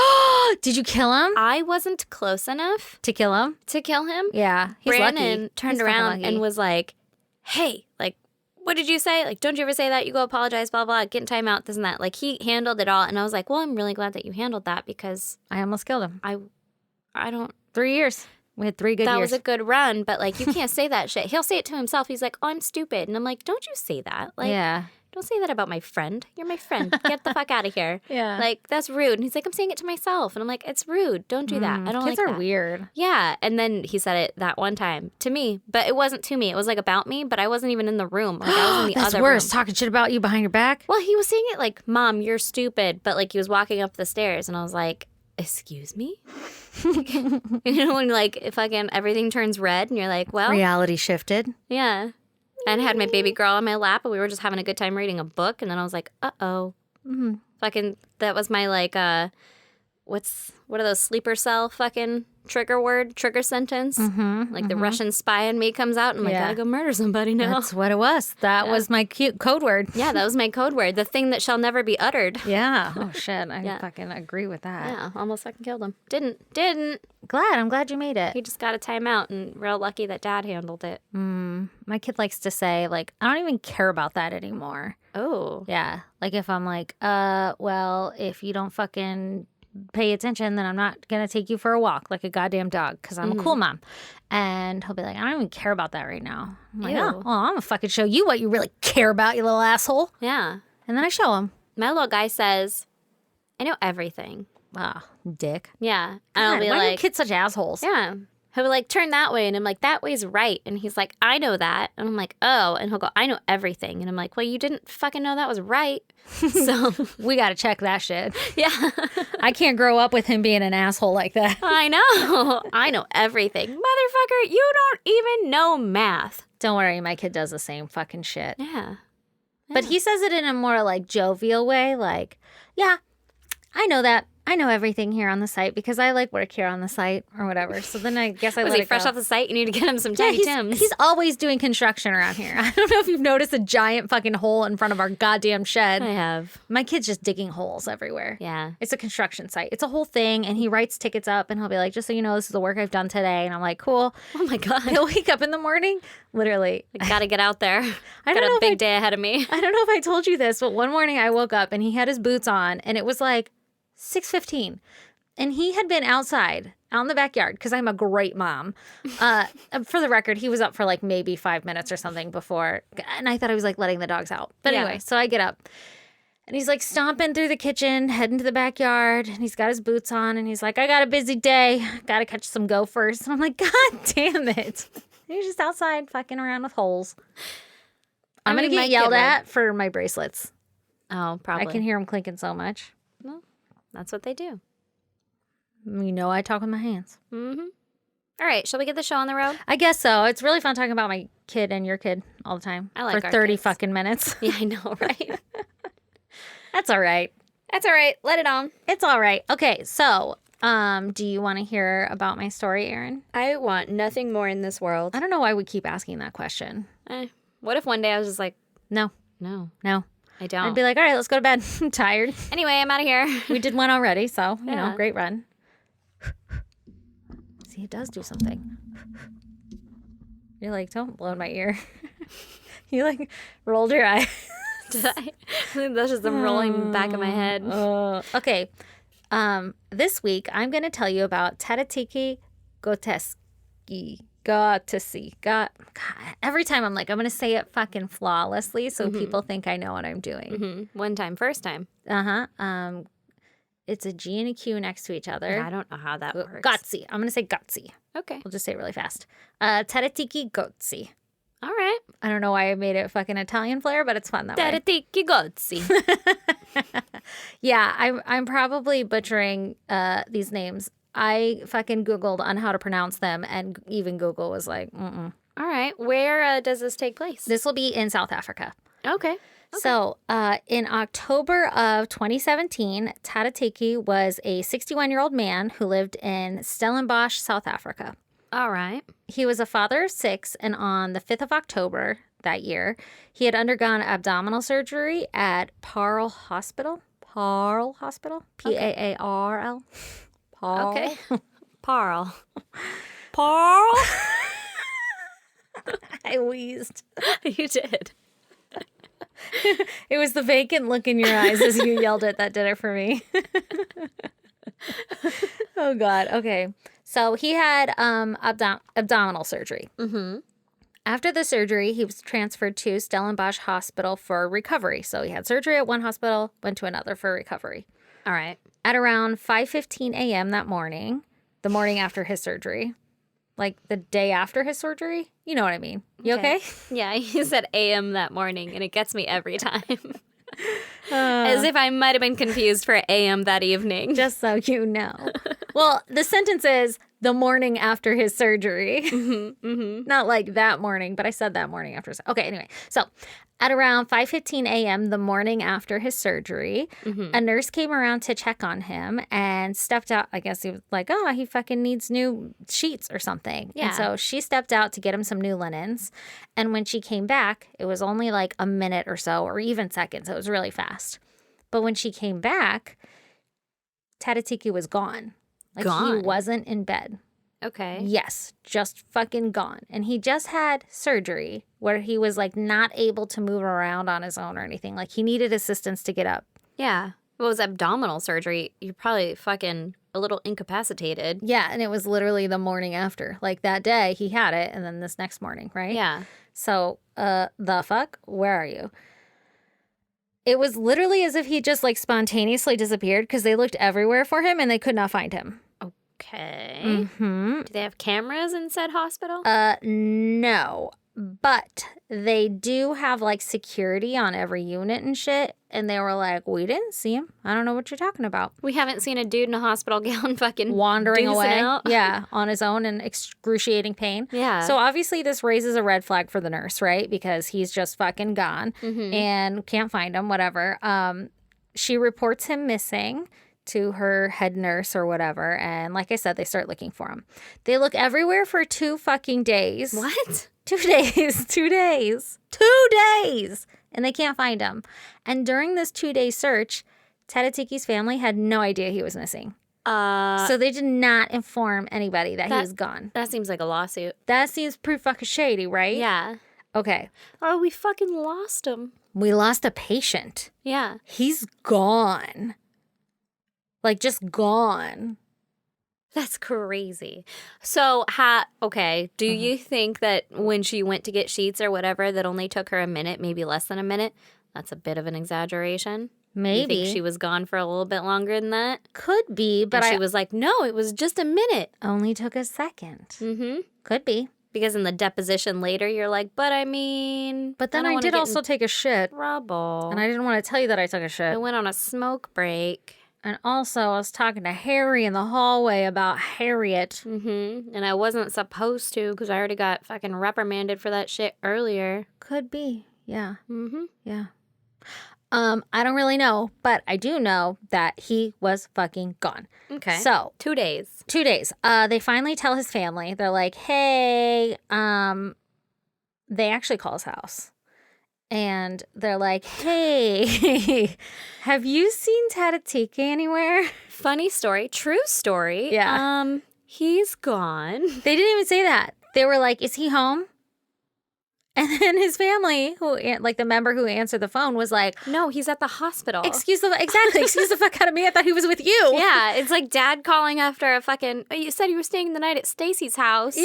Did you kill him? I wasn't close enough. To kill him? To kill him? Yeah, he's Brandon lucky. turned He's around lucky. and was like, hey, like, what did you say? Like, don't you ever say that? You go apologize, blah, blah, get in timeout, this and that. Like, he handled it all. And I was like, well, I'm really glad that you handled that because I almost killed him. I don't. 3 years. We had 3 good years. That was a good run, but, like, you can't say that shit. He'll say it to himself. He's like, oh, I'm stupid. And I'm like, don't you say that. Like, yeah. Don't say that about my friend. You're my friend. Get the fuck out of here. Yeah. Like, that's rude. And he's like, I'm saying it to myself. And I'm like, it's rude. Don't do that. I don't like that. Kids are weird. Yeah. And then he said it that one time to me. But it wasn't to me. It was, like, about me. But I wasn't even in the room. Like, I was in the That's other worse. room. Talking shit about you behind your back? Well, he was saying it like, Mom, you're stupid. But, like, he was walking up the stairs. And I was like, excuse me? You know, when, like, fucking everything turns red. And you're like, well. Reality shifted. Yeah. And I had my baby girl on my lap, and we were just having a good time reading a book. And then I was like, uh-oh. Mm-hmm. Fucking, that was my, like, what are those sleeper cell fucking trigger sentence? Like the Russian spy in me comes out, and I'm like, gotta go murder somebody now. That's what it was. That was my cute code word. Yeah, that was my code word. The thing that shall never be uttered. Yeah. Oh, shit. I fucking agree with that. Yeah, almost fucking killed him. Didn't. I'm glad you made it. He just got a timeout, and real lucky that Dad handled it. My kid likes to say, like, I don't even care about that anymore. Oh. Yeah. Like, if I'm like, well, if you don't fucking pay attention, then I'm not going to take you for a walk like a goddamn dog because I'm a cool mom. And he'll be like, I don't even care about that right now. I'm like, oh, well, I'm going to fucking show you what you really care about, you little asshole. Yeah. And then I show him. My little guy says, I know everything. Ah, dick. Yeah. God, I'll be why like, are kids such assholes? Yeah. He'll be like, turn that way. And I'm like, that way's right. And he's like, I know that. And I'm like, oh. And he'll go, I know everything. And I'm like, well, you didn't fucking know that was right. So we got to check that shit. Yeah. I can't grow up with him being an asshole like that. I know. I know everything. Motherfucker, you don't even know math. Don't worry. My kid does the same fucking shit. Yeah. But he says it in a more like jovial way. Like, yeah, I know that. I know everything here on the site because I like work here on the site or whatever. So then I guess I let it go. Was he fresh off the site? You need to get him some Tiny Tims. He's always doing construction around here. I don't know if you've noticed a giant fucking hole in front of our goddamn shed. I have. My kid's just digging holes everywhere. Yeah. It's a construction site. It's a whole thing. And he writes tickets up and he'll be like, just so you know, this is the work I've done today. And I'm like, cool. Oh my God. He'll wake up in the morning, literally. I gotta get out there. Got a big day ahead of me. I don't know if I told you this, but one morning I woke up and he had his boots on and it was like 6:15. And he had been outside, out in the backyard, because I'm a great mom. For the record, he was up for like maybe 5 minutes or something before. And I thought I was like letting the dogs out. But anyway, so I get up. And he's like stomping through the kitchen, heading to the backyard. And he's got his boots on. And he's like, I got a busy day. Got to catch some gophers. And I'm like, God damn it. He's just outside fucking around with holes. I'm going to get yelled at for my bracelets. Oh, probably. I can hear them clinking so much. Well, that's what they do. You know I talk with my hands. Mm-hmm. All right, shall we get the show on the road? I guess so. It's really fun talking about my kid and your kid all the time. I like for 30 fucking minutes. Yeah, I know, right? That's all right. That's all right. Let it on. It's all right. Okay, so do you want to hear about my story, Erin? I want nothing more in this world. I don't know why we keep asking that question. What if one day I was just like, No. I don't. I'd be like, all right, let's go to bed. I'm tired. Anyway, I'm out of here. We did one already, so, you know, great run. See, it does do something. You're like, don't blow in my ear. You like rolled your eye. Did I? I think that's just them rolling back in my head. Okay. This week, I'm going to tell you about Teteteke Gqotsi. God, every time I'm like, I'm going to say it fucking flawlessly so people think I know what I'm doing. Mm-hmm. One time, first time. Uh-huh. It's a G and a Q next to each other. I don't know how that works. Gqotsi. I'm going to say Gqotsi. Okay. We'll just say it really fast. Teteteke Gqotsi. All right. I don't know why I made it fucking Italian flair, but it's fun that way. Teteteke Gqotsi. Yeah, I'm probably butchering these names. I fucking Googled on how to pronounce them, and even Google was like, mm-mm. All right. Where does this take place? This will be in South Africa. Okay. So in October of 2017, Teteteke was a 61-year-old man who lived in Stellenbosch, South Africa. All right. He was a father of 6, and on the 5th of October that year, he had undergone abdominal surgery at Paarl Hospital. Paarl Hospital? P-A-A-R-L. Paarl. Okay. Paarl. Paarl? I wheezed. You did. It was the vacant look in your eyes as you yelled it that did it for me. Oh, God. Okay. So he had abdominal surgery. Mm-hmm. After the surgery, he was transferred to Stellenbosch Hospital for recovery. So he had surgery at one hospital, went to another for recovery. All right. At around 5:15 a.m. that morning, the morning after his surgery, like the day after his surgery, you know what I mean. You okay? Yeah, you said a.m. that morning, and it gets me every time. As if I might have been confused for a.m. that evening. Just so you know. Well, the sentence is the morning after his surgery. Mm-hmm, mm-hmm. Not like that morning, but I said that morning after. Okay, anyway. So at around 5:15 a.m. the morning after his surgery, a nurse came around to check on him and stepped out. I guess he was like, oh, he fucking needs new sheets or something. Yeah. And so she stepped out to get him some new linens. And when she came back, it was only like a minute or so, or even seconds. It was really fast. But when she came back, Teteteke was gone. Like, gone? He wasn't in bed. Okay. Yes, just fucking gone. And he just had surgery where he was like not able to move around on his own or anything. Like, he needed assistance to get up. Yeah. Well, it was abdominal surgery. You're probably fucking a little incapacitated. Yeah, and it was literally the morning after. Like, that day he had it, and then this next morning, right? Yeah. So, the fuck? Where are you? It was literally as if he just like spontaneously disappeared because they looked everywhere for him and they could not find him. Okay. Mm-hmm. Do they have cameras in said hospital? No. But they do have like security on every unit and shit. And they were like, we didn't see him. I don't know what you're talking about. We haven't seen a dude in a hospital gown fucking wandering away. Out. Yeah, on his own in excruciating pain. Yeah. So obviously this raises a red flag for the nurse, right? Because he's just fucking gone and can't find him, whatever. She reports him missing to her head nurse or whatever. And like I said, they start looking for him. They look everywhere for 2 fucking days. What? 2 days. 2 days. 2 days. And they can't find him. And during this 2-day search, Teteteke's family had no idea he was missing. So they did not inform anybody that he was gone. That seems like a lawsuit. That seems pretty fucking shady, right? Yeah. Okay. Oh, we fucking lost him. We lost a patient. Yeah. He's gone. Like, just gone. That's crazy. So, do you think that when she went to get sheets or whatever, that only took her a minute, maybe less than a minute? That's a bit of an exaggeration. Maybe. You think she was gone for a little bit longer than that? Could be, but she was like, no, it was just a minute. Only took a second. Mm-hmm. Could be. Because in the deposition later, you're like, but I mean... But then I did also take a shit. Trouble. And I didn't want to tell you that I took a shit. I went on a smoke break. And also, I was talking to Harry in the hallway about Harriet. Mm-hmm. And I wasn't supposed to because I already got fucking reprimanded for that shit earlier. Could be. Yeah. Mm-hmm. Yeah. I don't really know, but I do know that he was fucking gone. Okay. So 2 days. 2 days. They finally tell his family. They're like, hey, they actually call his house. And they're like, hey, have you seen Teteteke anywhere? Funny story. True story. Yeah. He's gone. They didn't even say that. They were like, is he home? And then his family, like the member who answered the phone, was like, no, he's at the hospital. Excuse the fuck out of me. I thought he was with you. Yeah, it's like dad calling after a fucking, you said you were staying the night at Stacey's house. Yeah.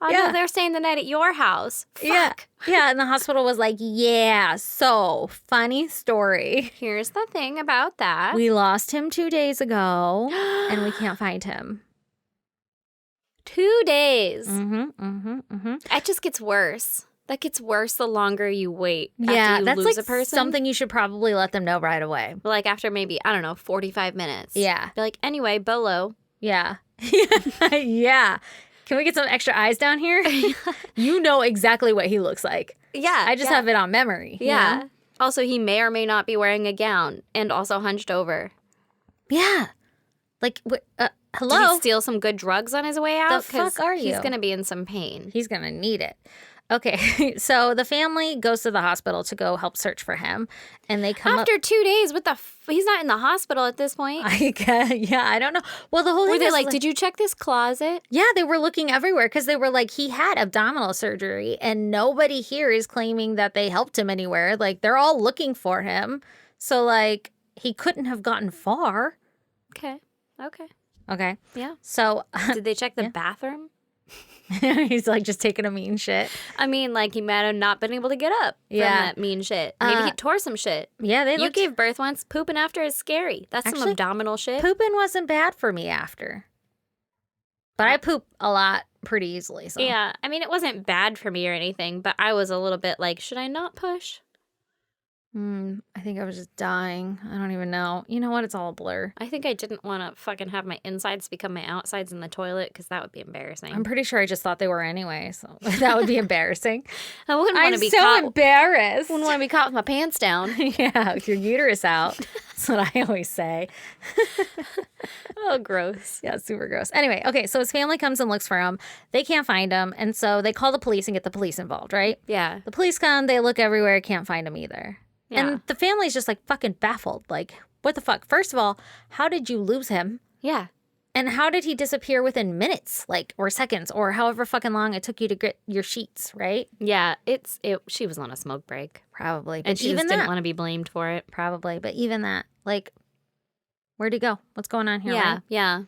Oh, yeah. no, they're staying the night at your house. Fuck. Yeah. Yeah, and the hospital was like, yeah, so funny story. Here's the thing about that. We lost him 2 days ago, and we can't find him. 2 days. Mm-hmm. It just gets worse. That gets worse the longer you wait. Yeah, after you that's lose like a person. something you should probably let them know right away. Like after maybe, I don't know, 45 minutes. Yeah. Be like, anyway, Bolo. Yeah. Yeah. Can we get some extra eyes down here? You know exactly what he looks like. Yeah. I just have it on memory. Yeah. You know? Also, he may or may not be wearing a gown and also hunched over. Yeah. Like, hello? Did he steal some good drugs on his way out? The fuck are you? He's going to be in some pain. He's going to need it. Okay, so the family goes to the hospital to go help search for him, and they come after 2 days. What the? He's not in the hospital at this point. I don't know. Well, the whole thing were they like, did you check this closet? Yeah, they were looking everywhere because they were like, he had abdominal surgery, and nobody here is claiming that they helped him anywhere. Like, they're all looking for him, so like he couldn't have gotten far. Okay. Yeah. So did they check the bathroom? He's like just taking a mean shit. I mean, like he might have not been able to get up from that mean shit. Maybe he tore some shit. Yeah, you gave birth once. Pooping after is scary. That's some abdominal shit. Pooping wasn't bad for me after. But I poop a lot pretty easily. So. Yeah, I mean, it wasn't bad for me or anything, but I was a little bit like, should I not push? I think I was just dying. I don't even know. You know what? It's all a blur. I think I didn't want to fucking have my insides become my outsides in the toilet because that would be embarrassing. I'm pretty sure I just thought they were anyway, so that would be embarrassing. I wouldn't want to be so caught. Embarrassed. Wouldn't want to be caught with my pants down. Yeah, with your uterus out. That's what I always say. Oh, gross. Yeah, super gross. Anyway, okay, so his family comes and looks for him. They can't find him, and so they call the police and get the police involved, right? Yeah. The police come, they look everywhere, can't find him either. Yeah. And the family's just like fucking baffled. Like, what the fuck? First of all, how did you lose him? Yeah. And how did he disappear within minutes, like, or seconds, or however fucking long it took you to get your sheets, right? Yeah, she was on a smoke break. Probably. But and she even didn't want to be blamed for it. Probably. But even that, like, where'd he go? What's going on here? Yeah, right? yeah.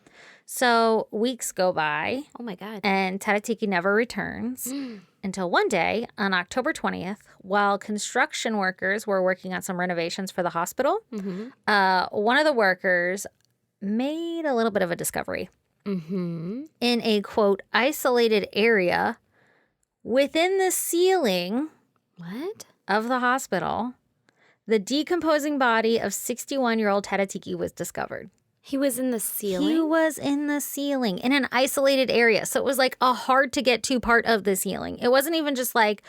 So weeks go by. Oh, my God. And Teteteke never returns until one day on October 20th, while construction workers were working on some renovations for the hospital, one of the workers made a little bit of a discovery. In a, quote, isolated area within the ceiling of the hospital, the decomposing body of 61-year-old Teteteke was discovered. He was in the ceiling? He was in the ceiling in an isolated area. So it was like a hard to get to part of the ceiling. It wasn't even just like,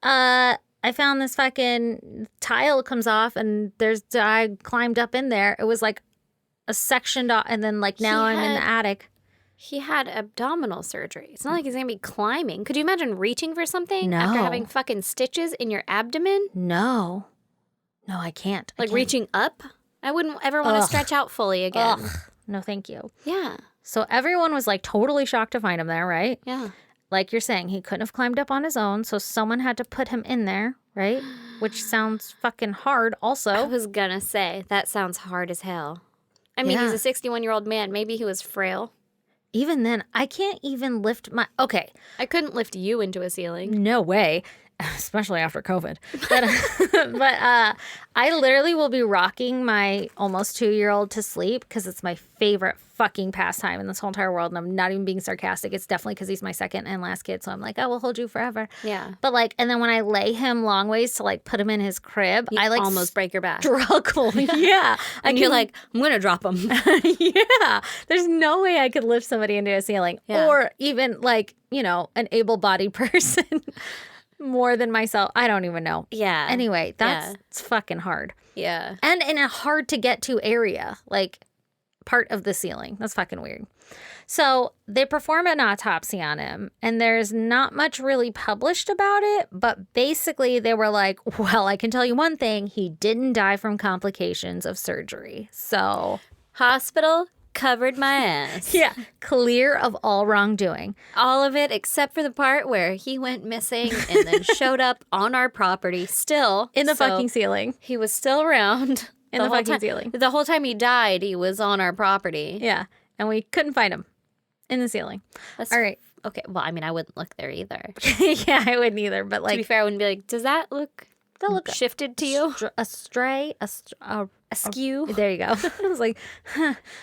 I found this fucking tile comes off and I climbed up in there. It was like a sectioned off, and then like now I'm in the attic. He had abdominal surgery. It's not like he's going to be climbing. Could you imagine reaching for something after having fucking stitches in your abdomen? No, I can't. Like reaching up? I wouldn't ever want to stretch out fully again. No, thank you. Yeah. So everyone was like totally shocked to find him there, right? Yeah. Like you're saying, he couldn't have climbed up on his own, so someone had to put him in there, right? Which sounds fucking hard also. I was gonna say, that sounds hard as hell. I mean, he's a 61-year-old man. Maybe he was frail. Even then, I can't even lift my... Okay. I couldn't lift you into a ceiling. No way. Especially after COVID. But I literally will be rocking my almost 2-year-old to sleep because it's my favorite fucking pastime in this whole entire world. And I'm not even being sarcastic. It's definitely because he's my second and last kid. So I'm like, I will hold you forever. Yeah. But like, and then when I lay him long ways to like put him in his crib, I like almost break your back. Struggle. Yeah. And you're like, I'm going to drop him. Yeah. There's no way I could lift somebody into a ceiling or even like, you know, an able-bodied person. More than myself. I don't even know. Yeah. Anyway, it's fucking hard. Yeah. And in a hard to get to area, like part of the ceiling. That's fucking weird. So they perform an autopsy on him, and there's not much really published about it, but basically they were like, well, I can tell you one thing. He didn't die from complications of surgery. So hospital covered my ass. Yeah. Clear of all wrongdoing. All of it except for the part where he went missing and then showed up on our property still. In the fucking ceiling. He was still around. In the fucking ceiling. The whole time he died, he was on our property. Yeah. And we couldn't find him. In the ceiling. All right. Okay. Well, I mean, I wouldn't look there either. Yeah, I wouldn't either. But like, to be fair, I wouldn't be like, does that look shifted to you? Askew. There you go. I was like,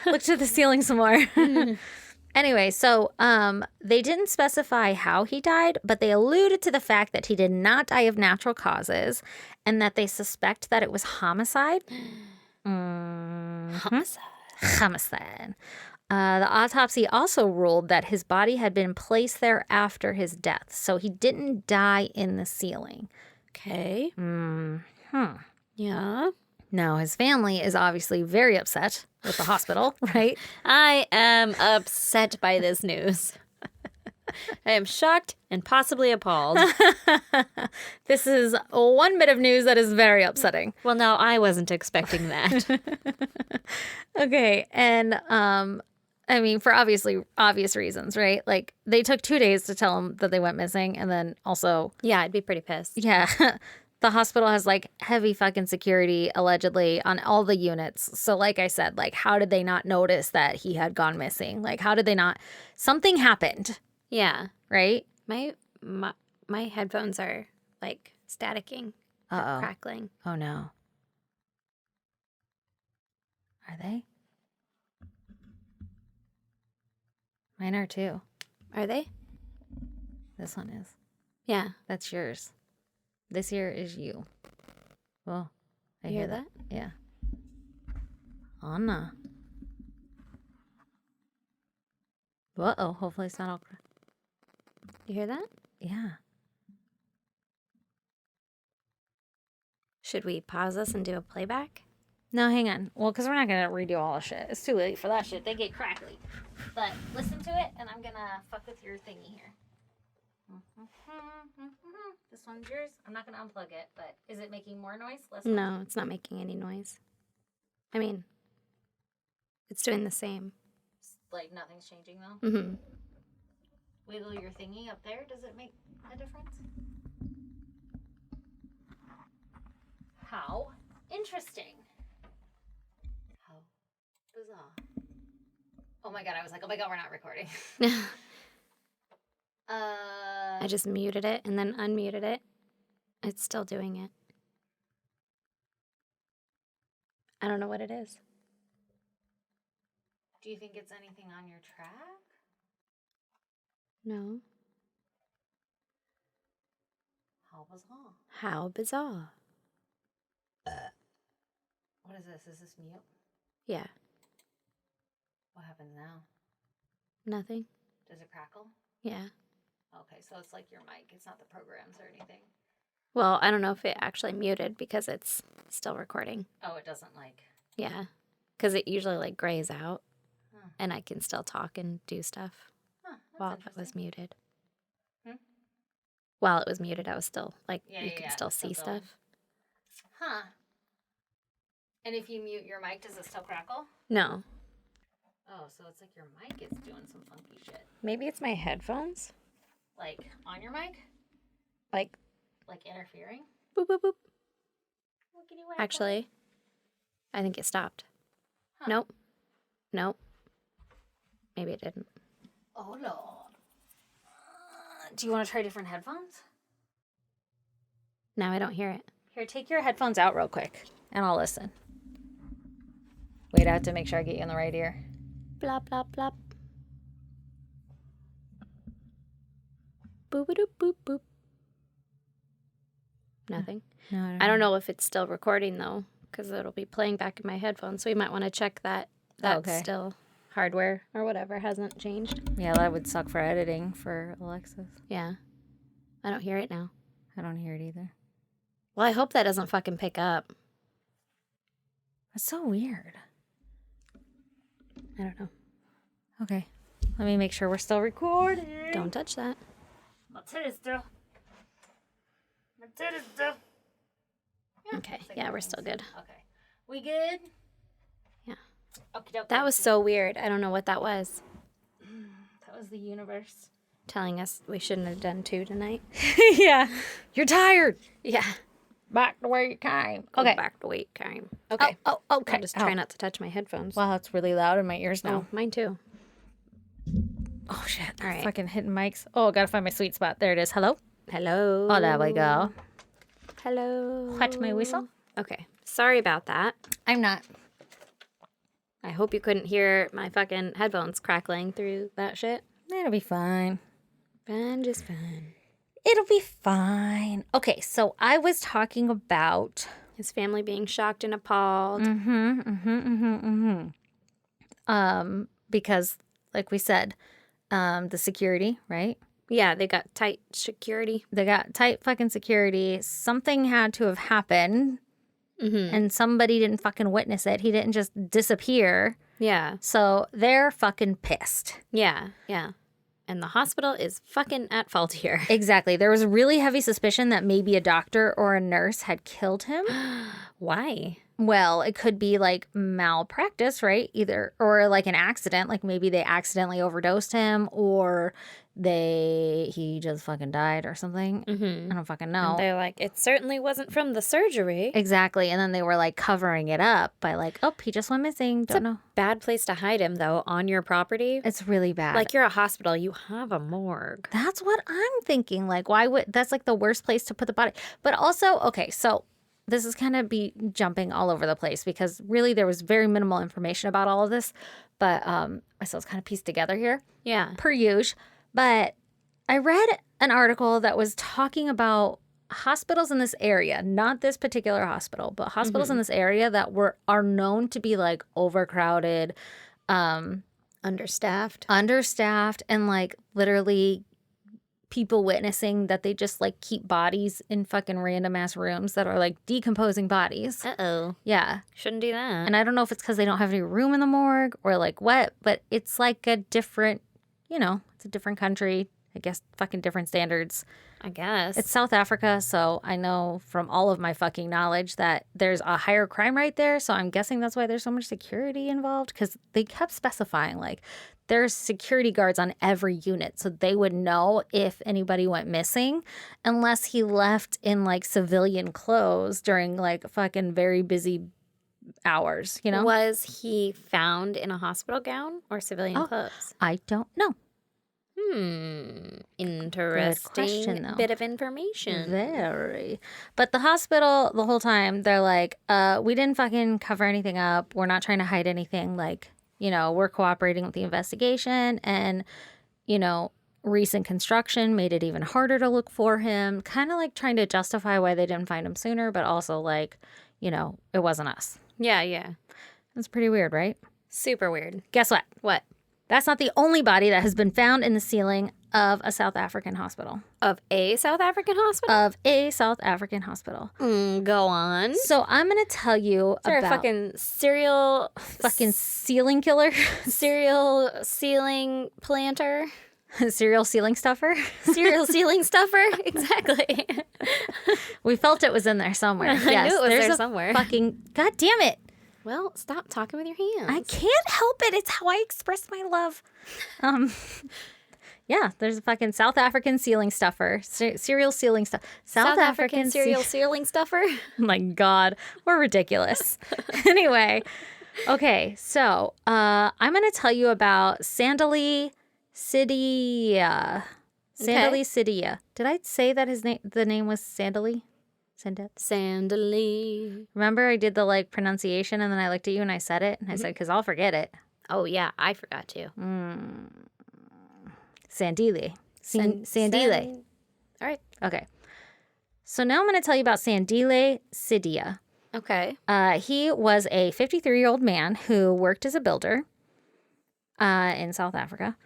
look to the ceiling some more. Anyway, so they didn't specify how he died, but they alluded to the fact that he did not die of natural causes and that they suspect that it was homicide. Homicide. The autopsy also ruled that his body had been placed there after his death, so he didn't die in the ceiling. Okay. Yeah. Now, his family is obviously very upset with the hospital, right? I am upset by this news. I am shocked and possibly appalled. This is one bit of news that is very upsetting. Well, no, I wasn't expecting that. Okay, and I mean, for obvious reasons, right? Like, they took 2 days to tell him that they went missing, and then also... Yeah, I'd be pretty pissed. Yeah. The hospital has, like, heavy fucking security, allegedly, on all the units. So, like I said, like, how did they not notice that he had gone missing? Like, how did they not... Something happened. Yeah. Right? My headphones are, like, staticking. Uh-oh. Crackling. Oh, no. Are they? Mine are too. Are they? This one is. Yeah. That's yours. This here is you. Well, I hear that. Yeah. Anna. Uh-oh. Hopefully it's not all... You hear that? Yeah. Should we pause this and do a playback? No, hang on. Well, because we're not going to redo all the shit. It's too late for that shit. They get crackly. But listen to it, and I'm going to fuck with your thingy here. This one's yours. I'm not going to unplug it, but is it making more noise? Less noise? No, it's not making any noise. I mean, it's doing the same. Like, nothing's changing, though? Mm-hmm. Wiggle your thingy up there. Does it make a difference? How interesting. How bizarre. Oh my god, I was like, oh my god, we're not recording. I just muted it and then unmuted it. It's still doing it. I don't know what it is. Do you think it's anything on your track? No. How bizarre. How bizarre. What is this? Is this mute? Yeah. What happens now? Nothing. Does it crackle? Yeah. Okay, so it's like your mic. It's not the programs or anything. Well, I don't know if it actually muted because it's still recording. Oh, it doesn't like... Yeah. Because it usually like grays out. And I can still talk and do stuff while it was muted. While it was muted, I was still like, you could still see stuff. Huh. And if you mute your mic, does it still crackle? No. Oh, so it's like your mic is doing some funky shit. Maybe it's my headphones. Like on your mic? Like interfering? Boop, boop, boop. Actually, I think it stopped. Huh. Nope. Maybe it didn't. Oh, Lord. Do you want to try different headphones? Now I don't hear it. Here, take your headphones out real quick, and I'll listen. Wait, I have to make sure I get you in the right ear. Blop, blop, blop. Boop, boop, boop, boop. Nothing. No, I don't know if it's still recording, though, because it'll be playing back in my headphones, so we might want to check that. That's still hardware or whatever hasn't changed. Yeah, that would suck for editing for Alexis. Yeah. I don't hear it now. I don't hear it either. Well, I hope that doesn't fucking pick up. That's so weird. I don't know. Okay. Let me make sure we're still recording. Don't touch that. My titties do. My titties do. Yeah, okay. Yeah, we're still good. Okay. We good? Yeah. Okay. That was so weird. I don't know what that was. That was the universe telling us we shouldn't have done 2 tonight. Yeah. You're tired. Yeah. Back the way you came. Okay. Back the way you came. Okay. Oh, okay. I'll just try not to touch my headphones. Wow, it's really loud in my ears now. Oh, mine too. Oh, shit. All right. Fucking hitting mics. Oh, gotta find my sweet spot. There it is. Hello? Hello. Oh, there we go. Hello. What's my whistle? Okay. Sorry about that. I'm not. I hope you couldn't hear my fucking headphones crackling through that shit. It'll be fine. Fine, just fine. It'll be fine. Okay, so I was talking about his family being shocked and appalled. Because, like we said, the security, right? Yeah, they got tight security. They got tight fucking security. Something had to have happened. And somebody didn't fucking witness it. He didn't just disappear. Yeah. So they're fucking pissed. Yeah. And the hospital is fucking at fault here. Exactly. There was really heavy suspicion that maybe a doctor or a nurse had killed him. Why? Well, it could be like malpractice, right? Either, or like an accident, like maybe they accidentally overdosed him, or he just fucking died or something. I don't fucking know. And they're like, it certainly wasn't from the surgery. Exactly. And then they were like covering it up by like, oh, he just went missing. Don't know. Bad place to hide him though, on your property. It's really bad. Like, you're a hospital, you have a morgue. That's what I'm thinking. Like, why would, that's like the worst place to put the body. But also, okay, so this is kind of be jumping all over the place because really there was very minimal information about all of this. But so it's kind of pieced together here. Yeah. Per usual. But I read an article that was talking about hospitals in this area, not this particular hospital, but hospitals in this area that are known to be like overcrowded, understaffed, and like literally people witnessing that they just like keep bodies in fucking random ass rooms that are like decomposing bodies. Uh-oh. Yeah. Shouldn't do that. And I don't know if it's because they don't have any room in the morgue or like what, but it's like a different, it's a different country. I guess fucking different standards. I guess. It's South Africa, so I know from all of my fucking knowledge that there's a higher crime rate there. So I'm guessing that's why there's so much security involved, because they kept specifying like there's security guards on every unit. So they would know if anybody went missing unless he left in like civilian clothes during like fucking very busy hours, Was he found in a hospital gown or civilian clothes? I don't know. Interesting bit of information. Very. But the hospital, the whole time, they're like, we didn't fucking cover anything up. We're not trying to hide anything. Like, we're cooperating with the investigation. And, recent construction made it even harder to look for him. Kind of like trying to justify why they didn't find him sooner, but also like, it wasn't us. Yeah. That's pretty weird, right? Super weird. Guess what? What? That's not the only body that has been found in the ceiling of a South African hospital. Of a South African hospital? Of a South African hospispital. Go on. So I'm going to tell you about... a fucking serial... Fucking ceiling killer? Serial ceiling planter? Serial ceiling stuffer? Serial ceiling stuffer? Exactly. We felt it was in there somewhere. I knew it was there somewhere. Fucking... God damn it. Well, stop talking with your hands. I can't help it. It's how I express my love. Yeah, there's a fucking South African ceiling stuffer. Serial ceiling stuff. South African serial ceiling stuffer? Oh my God. We're ridiculous. Anyway. Okay, so I'm going to tell you about Sandile Sidiya. Sandile Sidiya. Did I say that the name was Sandile? Sandile. Remember I did the like pronunciation and then I looked at you and I said it and I said, because I'll forget it. Oh yeah, I forgot to. Sandile. Sandile. All right. Okay. So now I'm going to tell you about Sandile Sidiya. Okay. He was a 53-year-old man who worked as a builder in South Africa.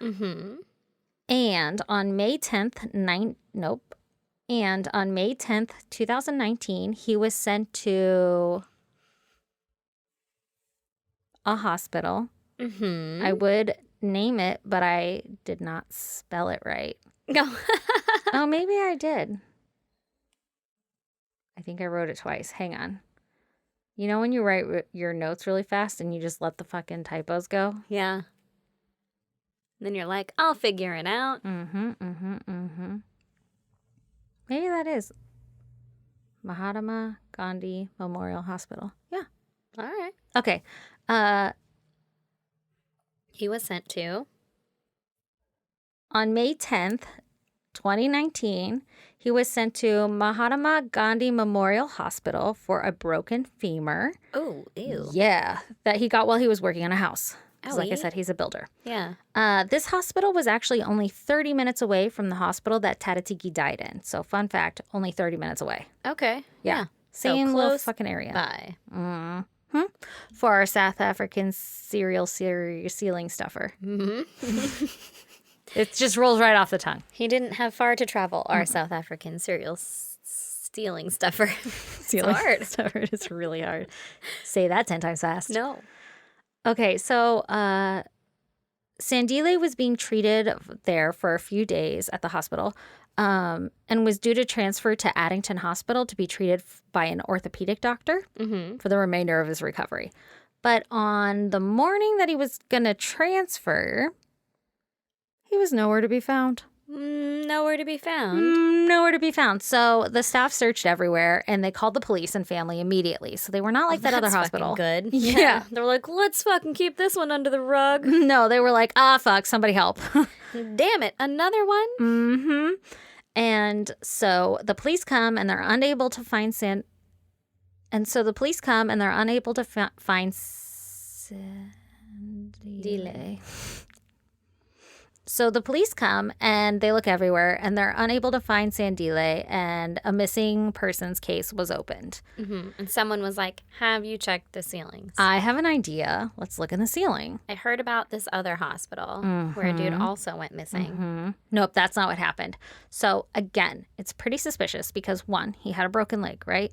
And on May 10th, And on May 10th, 2019, he was sent to a hospital. I would name it, but I did not spell it right. No. Oh, maybe I did. I think I wrote it twice. Hang on. You know when you write your notes really fast and you just let the fucking typos go? Yeah. Then you're like, I'll figure it out. Maybe that is Mahatma Gandhi Memorial Hospital. Yeah. All right. Okay. He was sent to? On May 10th, 2019, he was sent to Mahatma Gandhi Memorial Hospital for a broken femur. Oh, ew. Yeah. That he got while he was working on a house. Owie. Like I said, he's a builder. Yeah. This hospital was actually only 30 minutes away from the hospital that Teteteke died in. So, fun fact, only 30 minutes away. Okay. Yeah. Same little fucking area. Bye. For our South African serial ceiling stuffer. It just rolls right off the tongue. He didn't have far to travel, our South African serial stealing stuffer. It's hard. Stuffer. It's really hard. Say that 10 times fast. No. Okay, so Sandile was being treated there for a few days at the hospital and was due to transfer to Addington Hospital to be treated by an orthopedic doctor for the remainder of his recovery. But on the morning that he was going to transfer, he was nowhere to be found. Nowhere to be found. Nowhere to be found. So the staff searched everywhere, and they called the police and family immediately. So they were not like that other hospital. Good. Yeah. They were like, let's fucking keep this one under the rug. No, they were like, fuck, somebody help. Damn it, another one? Mm-hmm. And so the police come, and they're unable to find find Sandile. So the police come and they look everywhere and they're unable to find Sandile, and a missing persons case was opened. And someone was like, have you checked the ceilings? I have an idea. Let's look in the ceiling. I heard about this other hospital where a dude also went missing. Nope, that's not what happened. So again, it's pretty suspicious because one, he had a broken leg, right?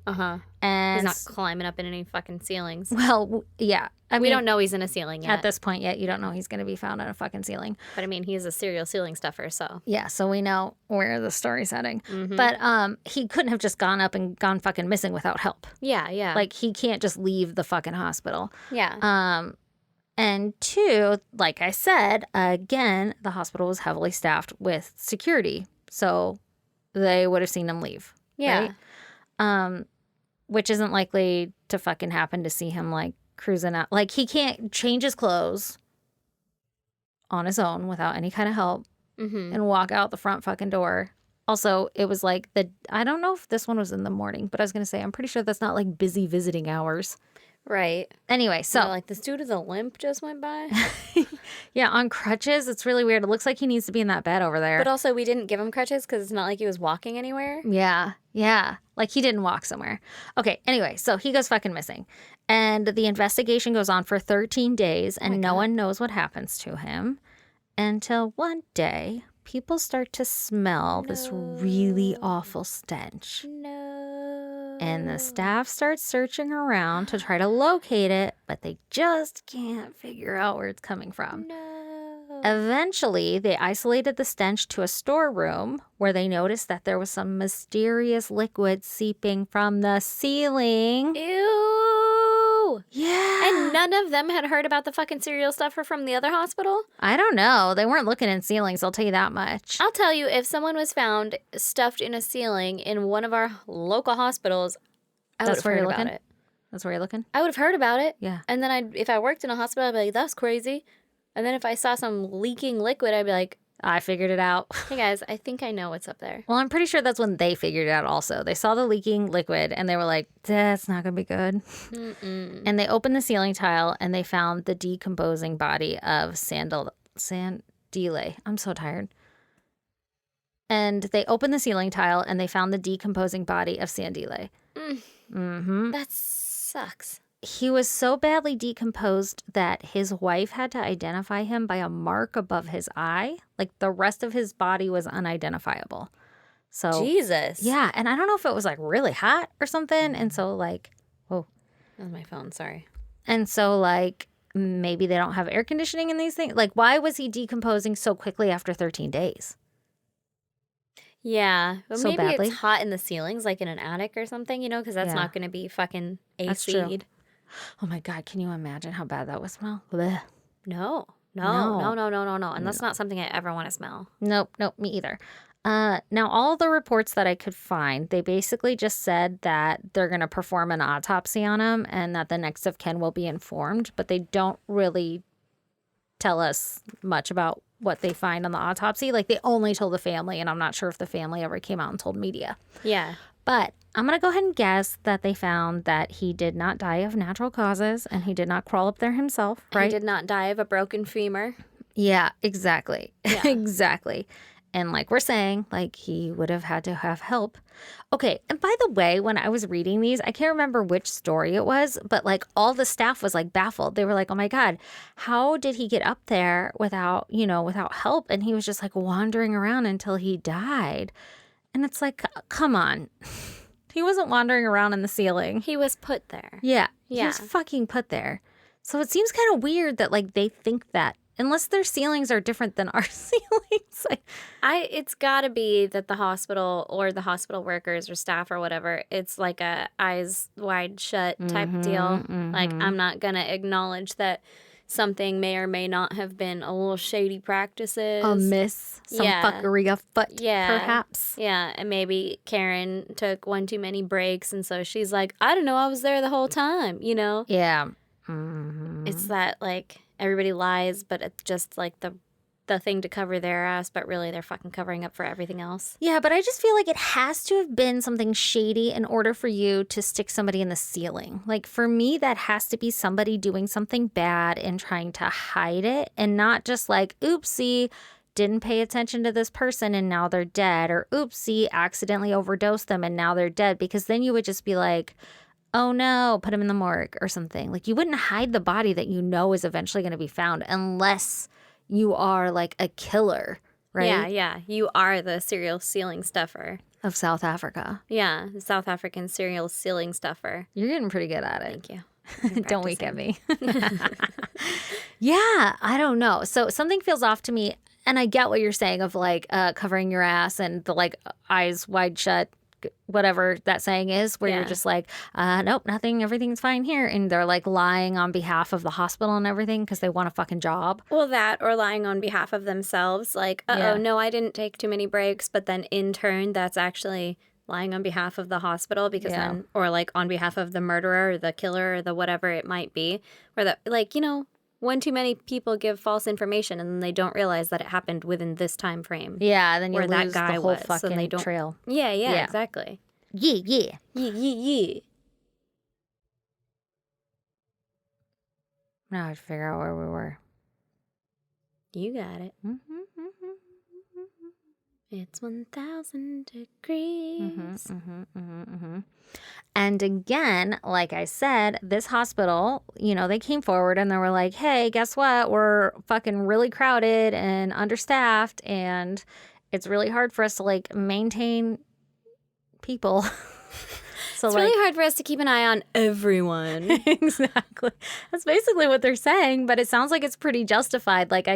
And he's not climbing up in any fucking ceilings. Well, yeah. I mean, we don't know he's in a ceiling yet. At this point yet, you don't know he's going to be found in a fucking ceiling. But I mean, he's a serial ceiling stuffer, so. Yeah, so we know where the story's heading. But he couldn't have just gone up and gone fucking missing without help. Yeah. Like, he can't just leave the fucking hospital. Yeah. And two, like I said, again, the hospital was heavily staffed with security. So they would have seen him leave. Yeah. Right? Which isn't likely to fucking happen to see him, like, cruising out. Like, he can't change his clothes on his own without any kind of help and walk out the front fucking door. Also, it was like I don't know if this one was in the morning, but I was going to say, I'm pretty sure that's not like busy visiting hours. Right. Anyway, so. Like, this dude with a limp just went by? Yeah, on crutches. It's really weird. It looks like he needs to be in that bed over there. But also, we didn't give him crutches because it's not like he was walking anywhere. Yeah. Like, he didn't walk somewhere. Okay, anyway, so he goes fucking missing. And the investigation goes on for 13 days, and no one knows what happens to him until one day people start to smell this really awful stench. And the staff starts searching around to try to locate it, but they just can't figure out where it's coming from. Eventually, they isolated the stench to a storeroom where they noticed that there was some mysterious liquid seeping from the ceiling. Ew! Yeah. And none of them had heard about the fucking serial stuffer from the other hospital? I don't know. They weren't looking in ceilings, I'll tell you that much. I'll tell you, if someone was found stuffed in a ceiling in one of our local hospitals, I would have heard about it. That's where you're looking? I would have heard about it. Yeah. And then if I worked in a hospital, I'd be like, that's crazy. And then if I saw some leaking liquid, I'd be like, I figured it out. Hey guys, I think I know what's up there. Well, I'm pretty sure that's when they figured it out also. They saw the leaking liquid and they were like, that's not going to be good. And they opened the ceiling tile and they found the decomposing body of Sandile. I'm so tired. And they opened the ceiling tile and they found the decomposing body of Sandile. That sucks. He was so badly decomposed that his wife had to identify him by a mark above his eye. Like, the rest of his body was unidentifiable. So Jesus. Yeah, and I don't know if it was like really hot or something. And so like, whoa. That was my phone, sorry. And so like, maybe they don't have air conditioning in these things. Like, why was he decomposing so quickly after 13 days? Yeah, but so maybe badly. It's hot in the ceilings, like in an attic or something, you know, because that's not going to be fucking AC'd. Oh my God, can you imagine how bad that would smell? Blech. No. And that's not something I ever want to smell. Nope, me either. Now, all the reports that I could find, they basically just said that they're going to perform an autopsy on him and that the next of kin will be informed, but they don't really tell us much about what they find on the autopsy. Like, they only told the family, and I'm not sure if the family ever came out and told media. Yeah. But I'm going to go ahead and guess that they found that he did not die of natural causes and he did not crawl up there himself, right? He did not die of a broken femur. Yeah, exactly. Yeah. Exactly. And like we're saying, like, he would have had to have help. Okay, and by the way, when I was reading these, I can't remember which story it was, but like all the staff was like baffled. They were like, oh my God, how did he get up there without help? And he was just like wandering around until he died. And it's like, come on. He wasn't wandering around in the ceiling. He was put there. Yeah. He was fucking put there. So it seems kind of weird that like they think that unless their ceilings are different than our ceilings. It's got to be that the hospital or the hospital workers or staff or whatever, it's like a eyes wide shut type deal. Like, I'm not going to acknowledge that something may or may not have been a little shady practices. Amiss. Some fuckery afoot, perhaps. Yeah, and maybe Karen took one too many breaks, and so she's like, I don't know, I was there the whole time, you know? Yeah. It's that, like, everybody lies, but it's just, like, the thing to cover their ass, but really they're fucking covering up for everything else. Yeah, but I just feel like it has to have been something shady in order for you to stick somebody in the ceiling. Like, for me, that has to be somebody doing something bad and trying to hide it, and not just like, oopsie, didn't pay attention to this person and now they're dead, or oopsie, accidentally overdosed them and now they're dead, because then you would just be like, oh no, put him in the morgue or something. Like, you wouldn't hide the body that you know is eventually going to be found unless you are like a killer, right? Yeah. You are the serial ceiling stuffer of South Africa. Yeah, the South African serial ceiling stuffer. You're getting pretty good at it. Thank you. Don't wink at me. Yeah, I don't know. So something feels off to me, and I get what you're saying of like covering your ass and the like eyes wide shut, whatever that saying is, where you're just like, nope, nothing, everything's fine here. And they're like lying on behalf of the hospital and everything because they want a fucking job. Well, that, or lying on behalf of themselves. Like, no, I didn't take too many breaks. But then in turn, that's actually lying on behalf of the hospital because then, or like on behalf of the murderer or the killer or the whatever it might be. Where that, like, you know, one too many people give false information and then they don't realize that it happened within this time frame. Yeah, then you where lose that guy the whole was, fucking so they don't, trail. Yeah, exactly. Yeah. Now I have to figure out where we were. You got it. It's 1,000 degrees. And again, like I said, this hospital, you know, they came forward and they were like, hey, guess what? We're fucking really crowded and understaffed, and it's really hard for us to like maintain people. So it's really hard for us to keep an eye on everyone. Exactly. That's basically what they're saying, but it sounds like it's pretty justified. Like,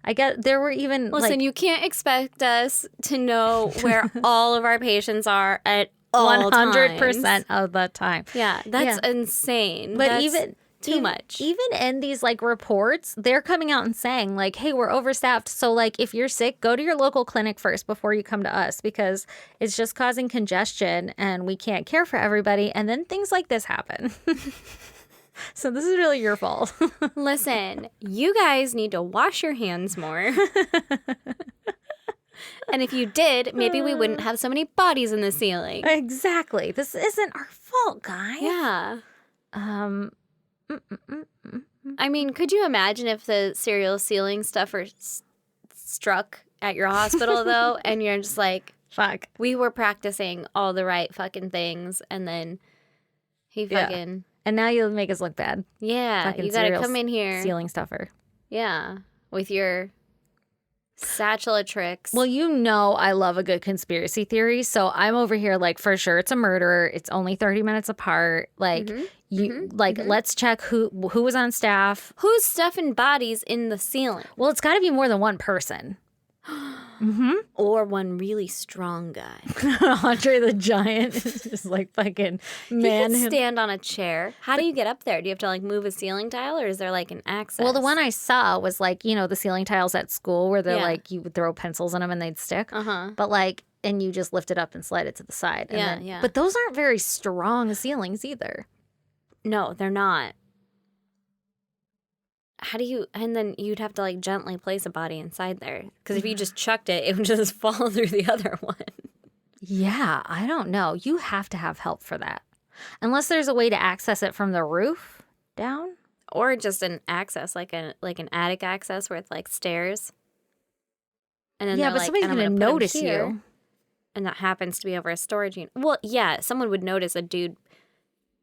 I get, there were even... Listen, you can't expect us to know where all of our patients are at all 100% of the time. Yeah, that's insane. But that's even... too much. Even in these like reports, they're coming out and saying like, hey, we're overstaffed. So like if you're sick, go to your local clinic first before you come to us, because it's just causing congestion and we can't care for everybody. And then things like this happen. So this is really your fault. Listen, you guys need to wash your hands more. And if you did, maybe we wouldn't have so many bodies in the ceiling. Exactly. This isn't our fault, guys. Yeah. I mean, could you imagine if the serial ceiling stuffer struck at your hospital, though, and you're just like, fuck, we were practicing all the right fucking things, and then he fucking... And now you'll make us look bad. Yeah, fucking you gotta come in here. Ceiling stuffer. Yeah, with your satchel of tricks. Well, you know I love a good conspiracy theory, so I'm over here like, for sure it's a murder. It's only 30 minutes apart. Like, let's check who was on staff. Who's stuffing bodies in the ceiling? Well, it's got to be more than one person. Or one really strong guy. Andre the Giant is just like fucking man. He can stand on a chair. How do you get up there? Do you have to like move a ceiling tile, or is there like an access? Well, the one I saw was like, you know, the ceiling tiles at school where they're like, you would throw pencils in them and they'd stick. But like, and you just lift it up and slide it to the side. And then, but those aren't very strong ceilings either. No, they're not. How do you, and then you'd have to like gently place a body inside there. Because if you just chucked it, it would just fall through the other one. Yeah, I don't know. You have to have help for that. Unless there's a way to access it from the roof down. Or just an access, like an attic access with like stairs. And then but somebody's going to notice you. And that happens to be over a storage unit. Well, yeah, someone would notice a dude,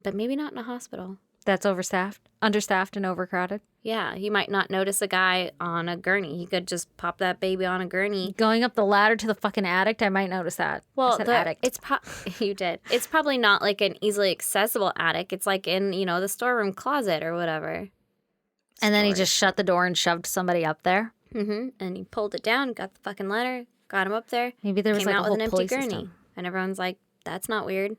but maybe not in a hospital. That's understaffed and overcrowded. Yeah, you might not notice a guy on a gurney. He could just pop that baby on a gurney. Going up the ladder to the fucking attic, I might notice that. Well, you did. It's probably not like an easily accessible attic. It's like in, you know, the storeroom closet or whatever. And then he just shut the door and shoved somebody up there. Mm-hmm. And he pulled it down, got the fucking ladder, got him up there. Maybe there was came like out a whole with an pulley empty gurney. system. And everyone's like, that's not weird.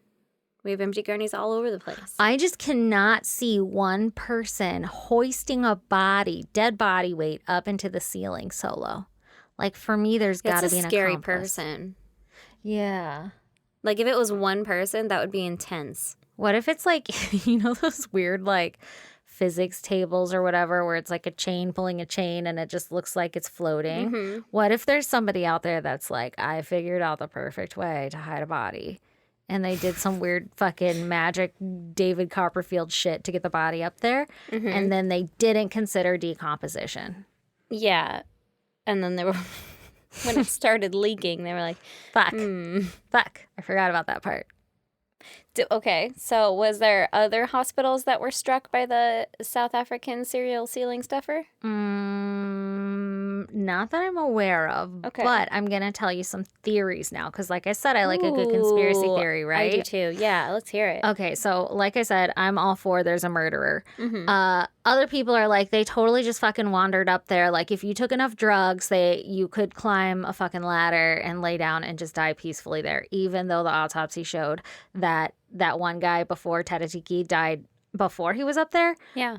We have empty gurneys all over the place. I just cannot see one person hoisting a dead body weight up into the ceiling solo. Like, for me, there's got to be an accomplice. It's a scary person. Yeah. Like, if it was one person, that would be intense. What if it's like, those weird, like, physics tables or whatever where it's like a chain pulling a chain and it just looks like it's floating? Mm-hmm. What if there's somebody out there that's like, I figured out the perfect way to hide a body, and they did some weird fucking magic David Copperfield shit to get the body up there, and then they didn't consider decomposition? Yeah. And then they were, when it started leaking, they were like, fuck, I forgot about that part. Okay, so was there other hospitals that were struck by the South African serial ceiling stuffer? Not that I'm aware of, okay. But I'm going to tell you some theories now, because like I said, I like a good conspiracy theory, right? I do too. Yeah, let's hear it. Okay, so like I said, I'm all for there's a murderer. Other people are like, they totally just fucking wandered up there. Like, if you took enough drugs, you could climb a fucking ladder and lay down and just die peacefully there, even though the autopsy showed that one guy before Teteteke died before he was up there. Yeah.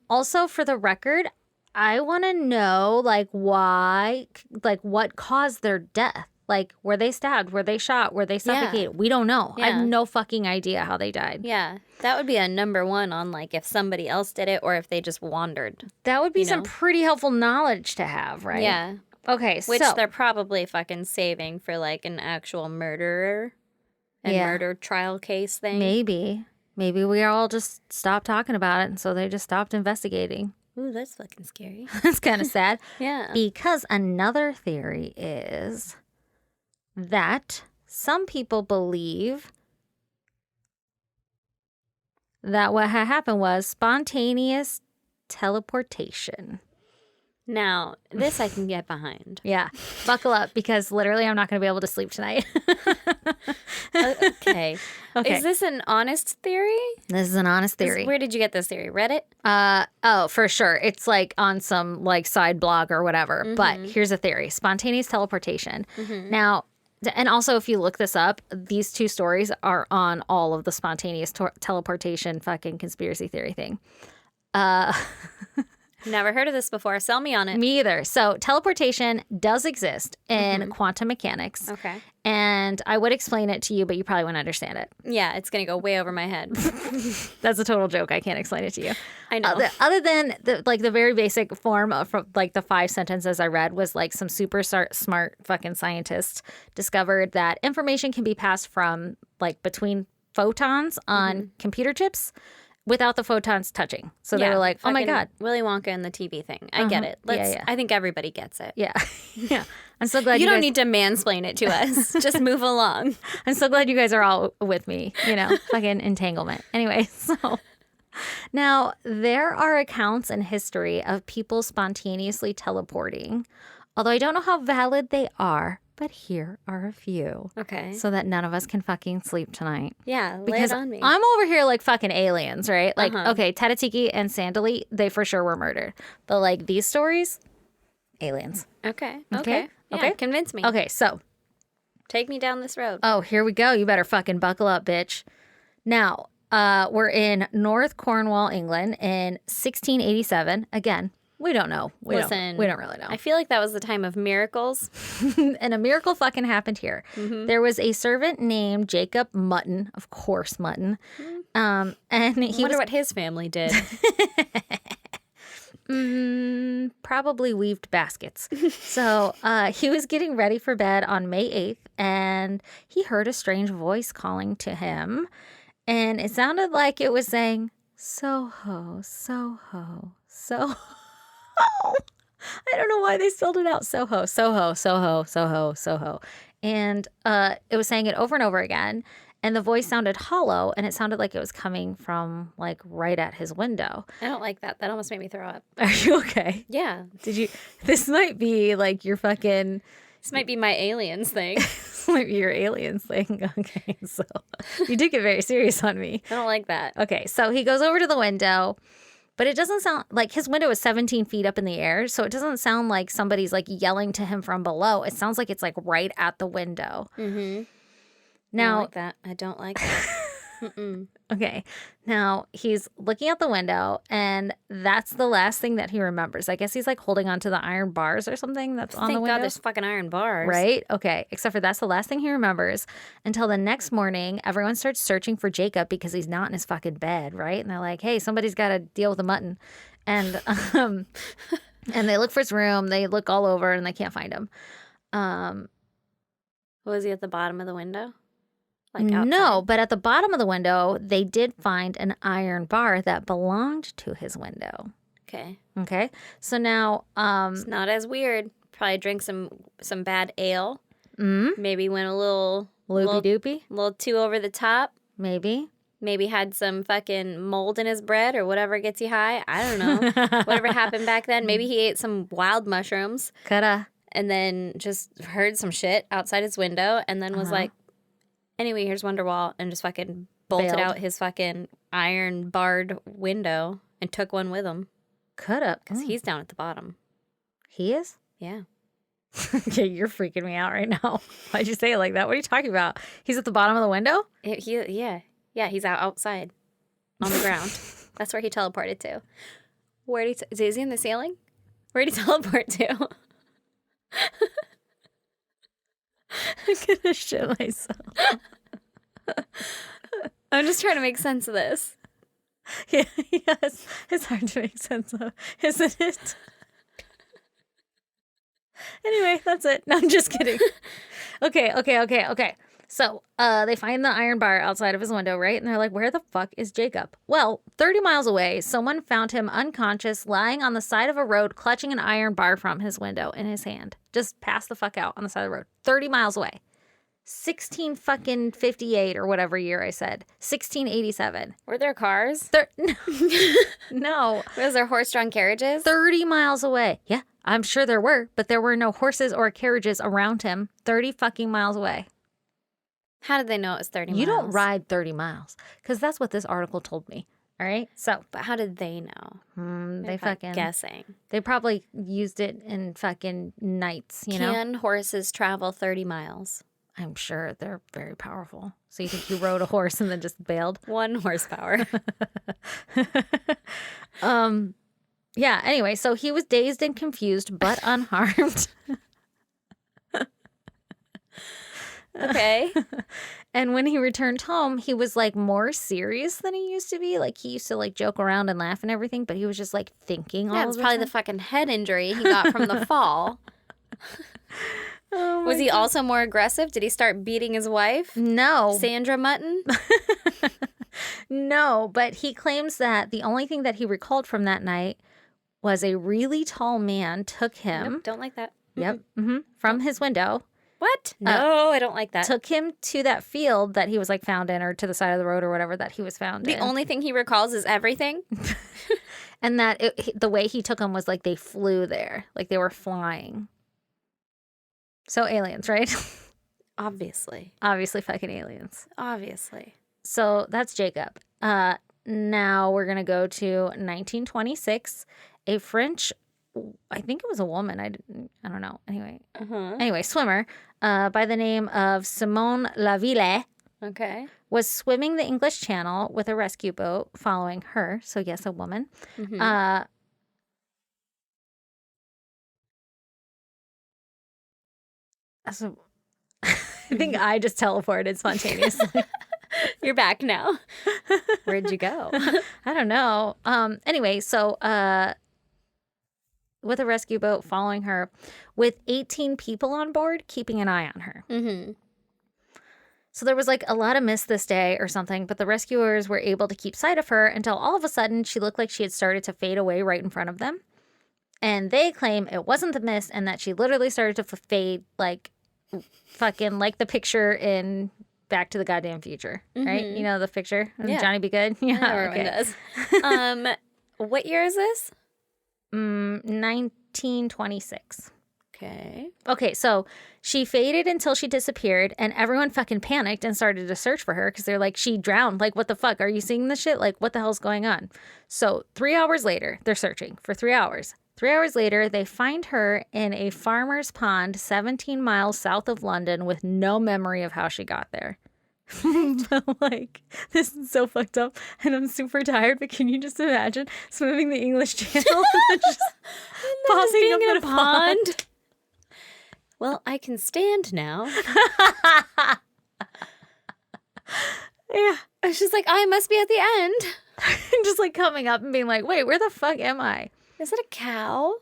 Also, for the record, I want to know, like, why, like, what caused their death? Like, were they stabbed? Were they shot? Were they suffocated? Yeah. We don't know. Yeah. I have no fucking idea how they died. Yeah. That would be a number one on, like, if somebody else did it or if they just wandered. That would be some pretty helpful knowledge to have, right? Yeah. Okay, Which they're probably fucking saving for, like, an actual murderer and murder trial case thing. Maybe we all just stopped talking about it, and so they just stopped investigating. Ooh, that's fucking scary. That's kind of sad. Yeah. Because another theory is that some people believe that what had happened was spontaneous teleportation. Now, this I can get behind. Yeah. Buckle up, because literally I'm not going to be able to sleep tonight. Okay. Is this an honest theory? This is an honest theory. Where did you get this theory? Reddit? Oh, for sure. It's like on some like side blog or whatever. But here's a theory. Spontaneous teleportation. Now, and also if you look this up, these two stories are on all of the spontaneous teleportation fucking conspiracy theory thing. Never heard of this before. Sell me on it. Me either. So teleportation does exist in quantum mechanics. Okay. And I would explain it to you, but you probably wouldn't understand it. Yeah, it's going to go way over my head. That's a total joke. I can't explain it to you. I know. Other than the very basic form of like the 5 sentences I read was like some super smart fucking scientists discovered that information can be passed from like between photons on computer chips without the photons touching. So they were like, oh my God. Willy Wonka and the TV thing. I get it. I think everybody gets it. Yeah. Yeah. I'm so glad you don't need to mansplain it to us. Just move along. I'm so glad you guys are all with me, fucking entanglement. Anyway, so now there are accounts in history of people spontaneously teleporting, although I don't know how valid they are. But here are a few. Okay. So that none of us can fucking sleep tonight. Yeah, lay it on me. I'm over here like fucking aliens, right? Like, okay, Teteteke and Sandile, they for sure were murdered. But like these stories, aliens. Okay. Yeah, convince me. Okay, so. Take me down this road. Oh, here we go. You better fucking buckle up, bitch. Now, we're in North Cornwall, England in 1687. Again, we don't know. We don't really know. I feel like that was the time of miracles. And a miracle fucking happened here. There was a servant named Jacob Mutton, of course, Mutton. And he wonder what his family did. Probably weaved baskets. So he was getting ready for bed on May 8th, and he heard a strange voice calling to him. And it sounded like it was saying, Soho, Soho, Soho. I don't know why they spelled it out. Soho, Soho, Soho, Soho, Soho. And it was saying it over and over again. And the voice sounded hollow, and it sounded like it was coming from, like, right at his window. I don't like that. That almost made me throw up. Are you okay? Yeah. This might be, like, your fucking... This might be my aliens thing. This might be your aliens thing. Okay, so you did get very serious on me. I don't like that. Okay, so he goes over to the window, But it doesn't sound like his window is 17 feet up in the air. So it doesn't sound like somebody's like yelling to him from below. It sounds like it's like right at the window. Mm-hmm. Now, I don't like that. I don't like that. Okay. Now he's looking out the window, and that's the last thing that he remembers. I guess he's like holding onto the iron bars or something that's on the window. Thank God there's fucking iron bars. Right? Okay. Except for that's the last thing he remembers until the next morning. Everyone starts searching for Jacob because he's not in his fucking bed, right? And they're like, hey, somebody's got to deal with the mutton. And and they look for his room. They look all over and they can't find him. Was he at the bottom of the window? Like outside? No, but at the bottom of the window, they did find an iron bar that belonged to his window. Okay. Okay. So now, it's not as weird. Probably drank some bad ale. Maybe went a little loopy doopy, a little too over the top. Maybe had some fucking mold in his bread or whatever gets you high. I don't know. Whatever happened back then. Maybe he ate some wild mushrooms. Coulda. And then just heard some shit outside his window and then was like, anyway, here's Wonderwall, and just fucking bolted out his fucking iron barred window and took one with him. Coulda. Because he's down at the bottom. He is? Yeah. Okay, you're freaking me out right now. Why'd you say it like that? What are you talking about? He's at the bottom of the window? Yeah, he's outside on the ground. That's where he teleported to. Is he in the ceiling? Where'd he teleport to? I'm gonna shit myself. I'm just trying to make sense of this. Yeah, yes. It's hard to make sense of, isn't it? Anyway, that's it. No, I'm just kidding. Okay. So they find the iron bar outside of his window, right? And they're like, where the fuck is Jacob? Well, 30 miles away, someone found him unconscious, lying on the side of a road, clutching an iron bar from his window in his hand. Just passed the fuck out on the side of the road. 30 miles away. 1658 or whatever year I said. 1687. Were there cars? No. Was there horse-drawn carriages? 30 miles away. Yeah, I'm sure there were, but there were no horses or carriages around him. 30 fucking miles away. How did they know it was 30 miles? You don't ride 30 miles because that's what this article told me. All right. So, but how did they know? They fucking guessing. They probably used it in fucking nights, you know? Can horses travel 30 miles? I'm sure they're very powerful. So you think you rode a horse and then just bailed? 1 horsepower. Yeah. Anyway, so he was dazed and confused, but unharmed. Okay. And when he returned home, he was like more serious than he used to be. Like he used to like joke around and laugh and everything, but he was just like thinking all the time. Yeah, it was probably the fucking head injury he got from the fall. Was he also more aggressive? Did he start beating his wife? No. Sandra Mutton? No, but he claims that the only thing that he recalled from that night was a really tall man took him. Nope, don't like that. Yep. From his window. What? No, I don't like that. Took him to that field that he was like found in, or to the side of the road or whatever that he was found in. The only thing he recalls is everything? And that the way he took them was like they flew there. Like they were flying. So aliens, right? Obviously. Obviously fucking aliens. Obviously. So that's Jacob. Now we're going to go to 1926. A French, I think it was a woman. I don't know. Anyway, swimmer by the name of Simone Laville. Okay. Was swimming the English Channel with a rescue boat following her. So yes, a woman. So I think I just teleported spontaneously. You're back now. Where'd you go? I don't know. Anyway, so with a rescue boat following her with 18 people on board, keeping an eye on her. So there was like a lot of mist this day or something, but the rescuers were able to keep sight of her until all of a sudden she looked like she had started to fade away right in front of them. And they claim it wasn't the mist and that she literally started to fade like fucking like the picture in Back to the Goddamn Future, right? You know the picture of Johnny Be Good? Yeah, everyone does. What year is this? 1926. Okay. Okay, so she faded until she disappeared, and everyone fucking panicked and started to search for her because they're like, she drowned. Like, what the fuck? Are you seeing this shit? Like, what the hell's going on? So 3 hours later, they're searching for 3 hours. 3 hours later, they find her in a farmer's pond 17 miles south of London with no memory of how she got there. But like, this is so fucked up, and I'm super tired. But can you just imagine swimming the English Channel and just popping up in a pond? Well, I can stand now. Yeah, it's just like, I must be at the end. Just like coming up and being like, wait, where the fuck am I? Is it a cow?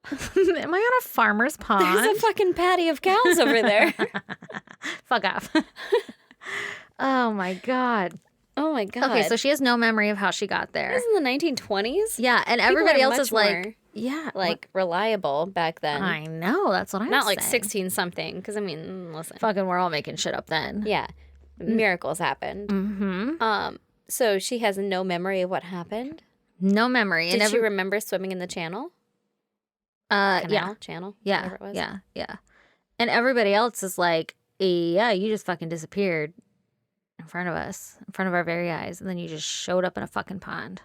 Am I on a farmer's pond? There's a fucking patty of cows over there. Fuck off. Oh my God. Oh my God. Okay, so she has no memory of how she got there. This is in the 1920s? Yeah, and everybody else is like, yeah. Like, reliable back then. I know, that's what I'm saying. Not like 16-something, because, I mean, listen. Fucking we're all making shit up then. Yeah. Miracles happened. Mm-hmm. So she has no memory of what happened? No memory. Did she remember swimming in the channel? Canal? Channel? Yeah, whatever it was. yeah. And everybody else is like, yeah, you just fucking disappeared in front of us, in front of our very eyes, and then you just showed up in a fucking pond.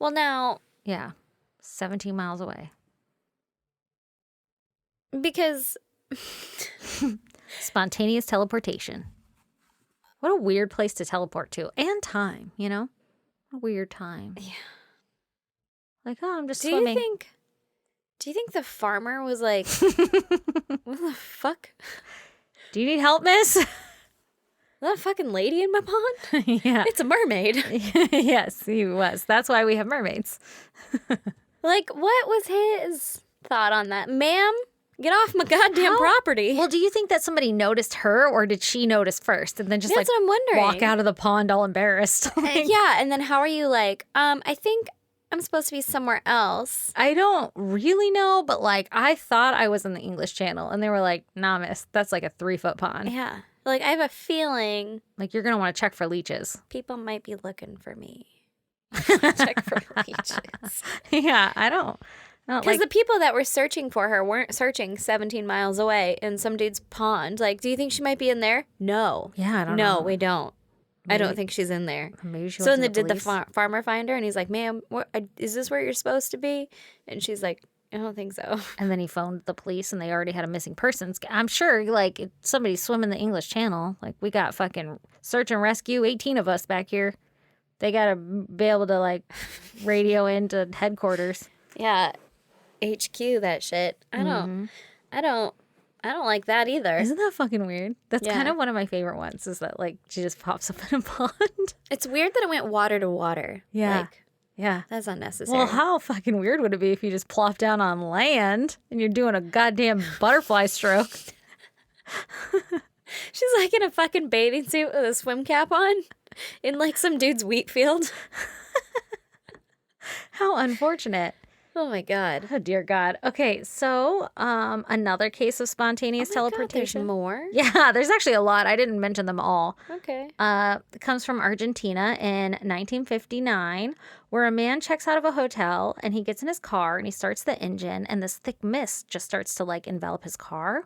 Well, now... Yeah. 17 miles away. Because... Spontaneous teleportation. What a weird place to teleport to. And time, you know? A weird time. Yeah. Like, oh, I'm just swimming. Do you think the farmer was like, what the fuck? Do you need help, miss? Is that a fucking lady in my pond? Yeah. It's a mermaid. Yes, he was. That's why we have mermaids. Like, what was his thought on that? Ma'am, get off my goddamn property. Well, do you think that somebody noticed her, or did she notice first and then just That's what I'm wondering. Walk out of the pond all embarrassed? Yeah, and then how are you like, I think I'm supposed to be somewhere else. I don't really know, but like, I thought I was in the English Channel, and they were like, nah, miss, that's like a 3-foot pond. Yeah. Like, I have a feeling. Like, you're going to want to check for leeches. People might be looking for me. Check for leeches. Yeah, I don't. Because the people that were searching for her weren't searching 17 miles away in some dude's pond. Like, do you think she might be in there? No. Yeah, I don't know. No, we don't. Maybe. I don't think she's in there. Maybe she So then did the farmer find her? And he's like, ma'am, is this where you're supposed to be? And she's like, I don't think so. And then he phoned the police, and they already had a missing persons. I'm sure, like, if somebody's swimming the English Channel. Like, we got fucking search and rescue, 18 of us back here. They got to be able to, like, radio into headquarters. Yeah. HQ that shit. I don't like that either. Isn't that fucking weird? That's kind of one of my favorite ones, is that, like, she just pops up in a pond. It's weird that it went water to water. Yeah. Like, yeah. That's unnecessary. Well, how fucking weird would it be if you just plop down on land and you're doing a goddamn butterfly stroke? She's like in a fucking bathing suit with a swim cap on in like some dude's wheat field. How unfortunate. Oh my God. Oh dear God. Okay, so another case of spontaneous teleportation. God, there's more? Yeah, there's actually a lot. I didn't mention them all. Okay. It comes from Argentina in 1959, where a man checks out of a hotel and he gets in his car and he starts the engine, and this thick mist just starts to like envelop his car.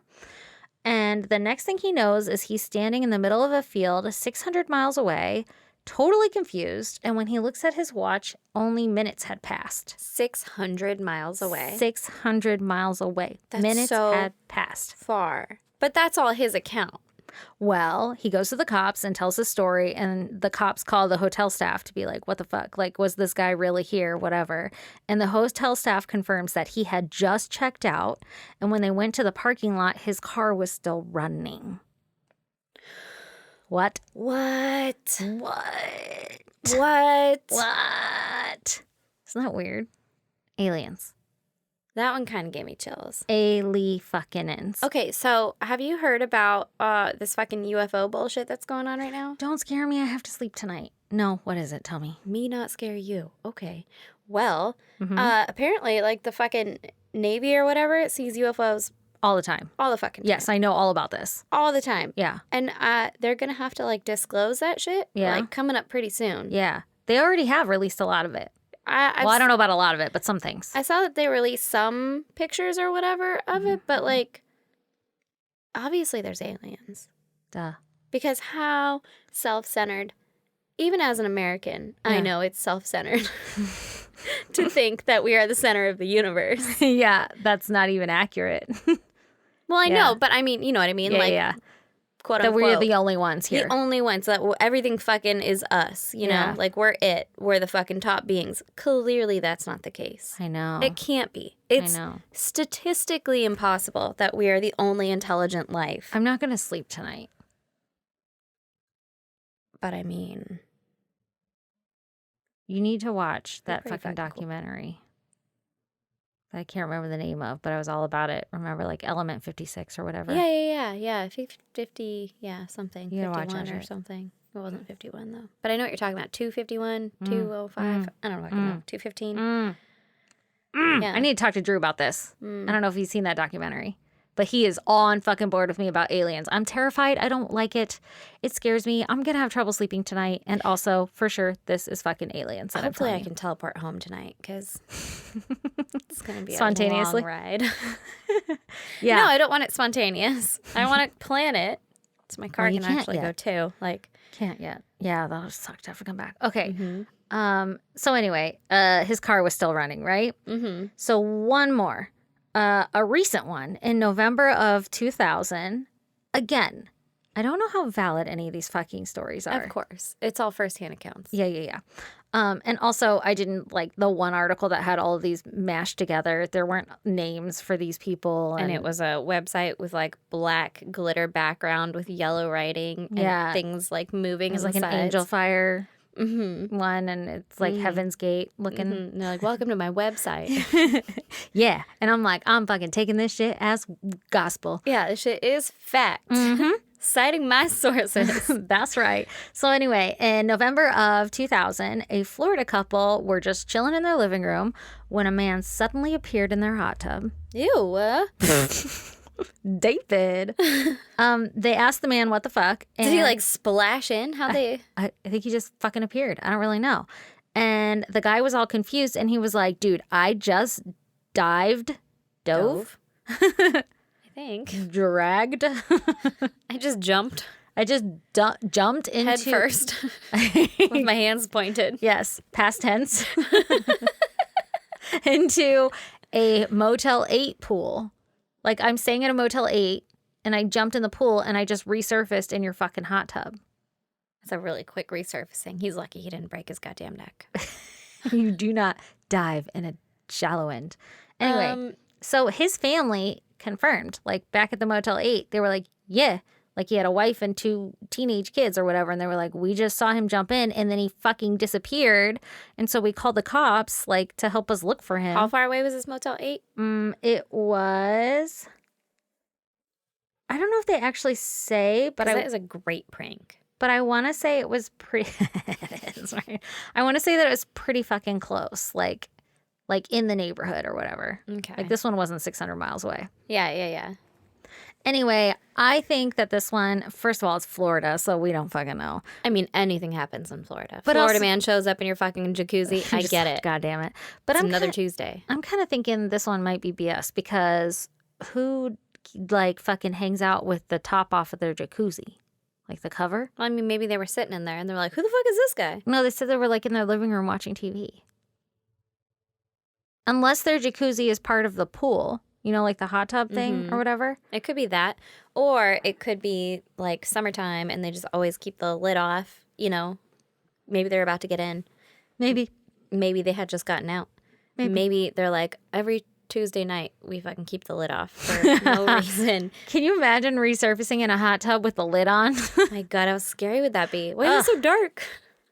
And the next thing he knows is he's standing in the middle of a field 600 miles away, totally confused, and when he looks at his watch, only minutes had passed. 600 miles away. 600 miles away. That's minutes so had passed. Far. But that's all his account. Well, he goes to the cops and tells his story, and the cops call the hotel staff to be like, what the fuck? Like, was this guy really here? Whatever. And the hotel staff confirms that he had just checked out, and when they went to the parking lot, his car was still running. What? What? What? What? What? Isn't that weird? Aliens. That one kind of gave me chills. Ali-fucking-ins. Okay, so have you heard about this fucking UFO bullshit that's going on right now? Don't scare me. I have to sleep tonight. No, what is it? Tell me. Me not scare you. Okay. Well, apparently, like, the fucking Navy or whatever sees UFOs all the time. All the fucking time. Yes, I know all about this. All the time. Yeah. And they're going to have to, like, disclose that shit. Yeah. Like, coming up pretty soon. Yeah. They already have released a lot of it. I don't know about a lot of it, but some things. I saw that they released some pictures or whatever of it, but like, obviously there's aliens. Duh. Because how self-centered, even as an American, I know it's self-centered to think that we are the center of the universe. Yeah, that's not even accurate. Well, I know, but I mean, you know what I mean? Yeah. Quote that unquote. we're the only ones here. The only ones. That everything fucking is us, you know? Like, we're it. We're the fucking top beings. Clearly, that's not the case. I know. It can't be. It's statistically impossible that we are the only intelligent life. I'm not going to sleep tonight. But I mean... You need to watch that fucking documentary. Cool. I can't remember the name of, but I was all about it. Remember, like Element 56 or whatever? Yeah. 50, something. You 51 or something. It wasn't 51, though. But I know what you're talking about. 251, 205. I don't know what I know. 215. Yeah. I need to talk to Drew about this. I don't know if he's seen that documentary. But he is on fucking board with me about aliens. I'm terrified. I don't like it. It scares me. I'm going to have trouble sleeping tonight. And also, for sure, this is fucking aliens. Hopefully I can teleport home tonight because it's going to be a spontaneously long ride. No, I don't want it spontaneous. I want to plan it so my car can actually go too. Like, can't yet. Yeah, that'll suck to have to come back. Okay. So anyway, his car was still running, right? So one more. A recent one in November of 2000. Again, I don't know how valid any of these fucking stories are. Of course. It's all firsthand accounts. Yeah. And also, I didn't like the one article that had all of these mashed together. There weren't names for these people. And it was a website with like black glitter background with yellow writing and things like moving. It was like an angel fire. One, and it's like Heaven's Gate looking. And they're like, welcome to my website. Yeah. And I'm like, I'm fucking taking this shit as gospel. Yeah, this shit is fact. Citing my sources. That's right. So anyway, in November of 2000, a Florida couple were just chilling in their living room when a man suddenly appeared in their hot tub. Ew. David. They asked the man what the fuck. Did he like splash in? I think he just fucking appeared. I don't really know. And the guy was all confused and he was like, dude, I just dove. I think. Dragged. I just jumped. I just jumped into... Head first. With my hands pointed. Yes. Past tense. Into a Motel 8 pool. Like, I'm staying at a Motel 8, and I jumped in the pool, and I just resurfaced in your fucking hot tub. That's a really quick resurfacing. He's lucky he didn't break his goddamn neck. You do not dive in a shallow end. Anyway, so his family confirmed, like, back at the Motel 8, they were like, yeah. Like, he had a wife and 2 teenage kids or whatever, and they were like, we just saw him jump in, and then he fucking disappeared. And so we called the cops, like, to help us look for him. How far away was this Motel 8? It was... I don't know if they actually say, but that is a great prank. But I want to say it was pretty... It is, right? I want to say that it was pretty fucking close, like in the neighborhood or whatever. Okay. Like, this one wasn't 600 miles away. Yeah. Anyway, I think that this one, first of all, it's Florida, so we don't fucking know. I mean, anything happens in Florida. But Florida man shows up in your fucking jacuzzi. I get it. God damn it. But it's another Tuesday. I'm kind of thinking this one might be BS because who, like, fucking hangs out with the top off of their jacuzzi? Like the cover? Well, I mean, maybe they were sitting in there and they're like, who the fuck is this guy? No, they said they were, like, in their living room watching TV. Unless their jacuzzi is part of the pool. You know, like the hot tub thing or whatever? It could be that. Or it could be like summertime and they just always keep the lid off, you know. Maybe they're about to get in. Maybe they had just gotten out. Maybe they're like, every Tuesday night we fucking keep the lid off for no reason. Can you imagine resurfacing in a hot tub with the lid on? My God, how scary would that be? Why is it so dark?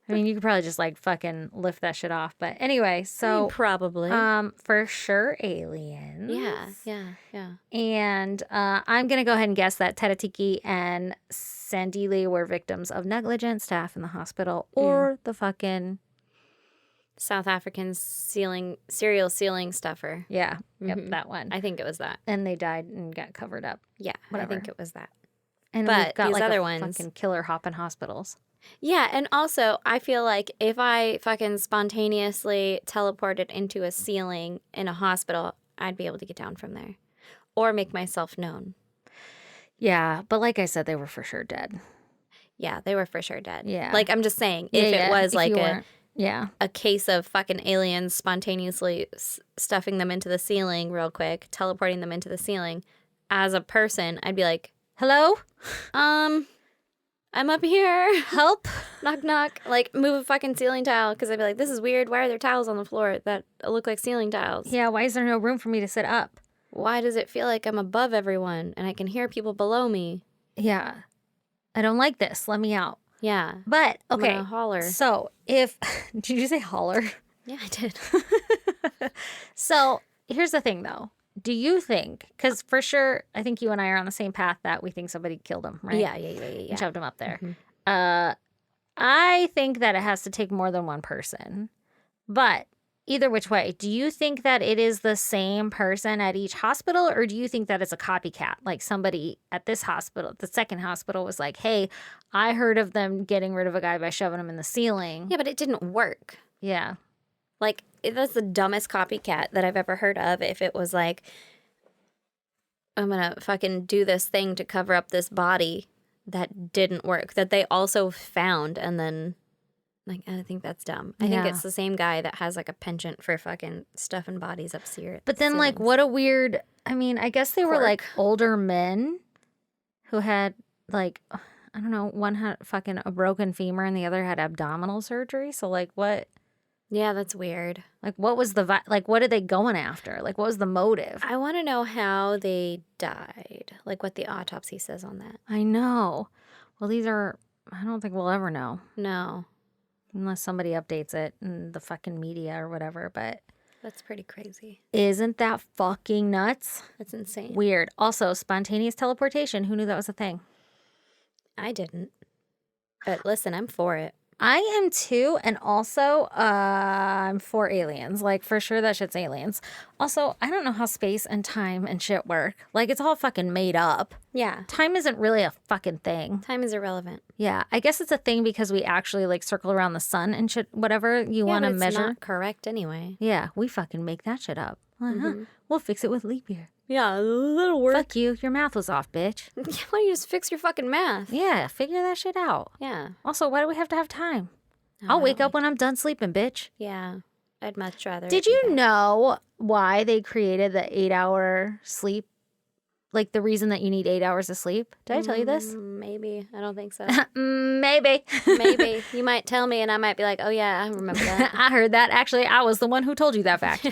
I mean, you could probably just, like, fucking lift that shit off. But anyway, so... probably. For sure, aliens. Yeah. And I'm going to go ahead and guess that Teteteke and Sandile were victims of negligent staff in the hospital or the fucking... South African serial ceiling stuffer. Yeah. Yep, that one. I think it was that. And they died and got covered up. Yeah, whatever. I think it was that. And but we've got, these like, other a ones... fucking killer hopping hospitals. Yeah, and also, I feel like if I fucking spontaneously teleported into a ceiling in a hospital, I'd be able to get down from there. Or make myself known. Yeah, but like I said, they were for sure dead. Yeah, they were for sure dead. Yeah. Like, I'm just saying, if it was like a case of fucking aliens spontaneously stuffing them into the ceiling real quick, teleporting them into the ceiling, as a person, I'd be like, hello? I'm up here. Help. Knock, knock. Like, move a fucking ceiling tile, because I'd be like, this is weird. Why are there tiles on the floor that look like ceiling tiles? Yeah, why is there no room for me to sit up? Why does it feel like I'm above everyone and I can hear people below me? Yeah. I don't like this. Let me out. Yeah. But, okay. I'm gonna holler. So, if... Did you say holler? Yeah, I did. So, here's the thing, though. Do you think... Because for sure, I think you and I are on the same path that we think somebody killed him, right? Yeah. And shoved him up there. Mm-hmm. I think that it has to take more than one person. But... either which way, do you think that it is the same person at each hospital, or do you think that it's a copycat? Like somebody at this hospital, the second hospital, was like, hey, I heard of them getting rid of a guy by shoving him in the ceiling. Yeah, but it didn't work. Yeah. Like, that's the dumbest copycat that I've ever heard of. If it was like, I'm going to fucking do this thing to cover up this body that didn't work, that they also found, and then... like, I think that's dumb. I think it's the same guy that has, like, a penchant for fucking stuffing bodies up here. But then, like, what a weird... I mean, I guess they were, like, older men who had, like... I don't know. One had fucking a broken femur and the other had abdominal surgery. So, like, what... Yeah, that's weird. Like, what was the... like, what are they going after? Like, what was the motive? I want to know how they died. Like, what the autopsy says on that. I know. Well, these are... I don't think we'll ever know. No. Unless somebody updates it in the fucking media or whatever, but... that's pretty crazy. Isn't that fucking nuts? That's insane. Weird. Also, spontaneous teleportation. Who knew that was a thing? I didn't. But listen, I'm for it. I am too, and also I'm for aliens. Like, for sure that shit's aliens. Also, I don't know how space and time and shit work. Like, it's all fucking made up. Yeah. Time isn't really a fucking thing. Time is irrelevant. Yeah. I guess it's a thing because we actually, like, circle around the sun and shit, whatever you want to measure. It's not correct anyway. Yeah, we fucking make that shit up. Mm-hmm. We'll fix it with leap year. Yeah, that'll work. Fuck you. Your math was off, bitch. Why don't you just fix your fucking math? Yeah, figure that shit out. Yeah. Also, why do we have to have time? I'll wake up when I'm done sleeping, bitch. Yeah. I'd much rather. Did you know why they created the 8-hour sleep? Like, the reason that you need 8 hours of sleep? Did I tell you this? Maybe. I don't think so. Maybe. Maybe. You might tell me and I might be like, oh, yeah, I remember that. I heard that. Actually, I was the one who told you that fact.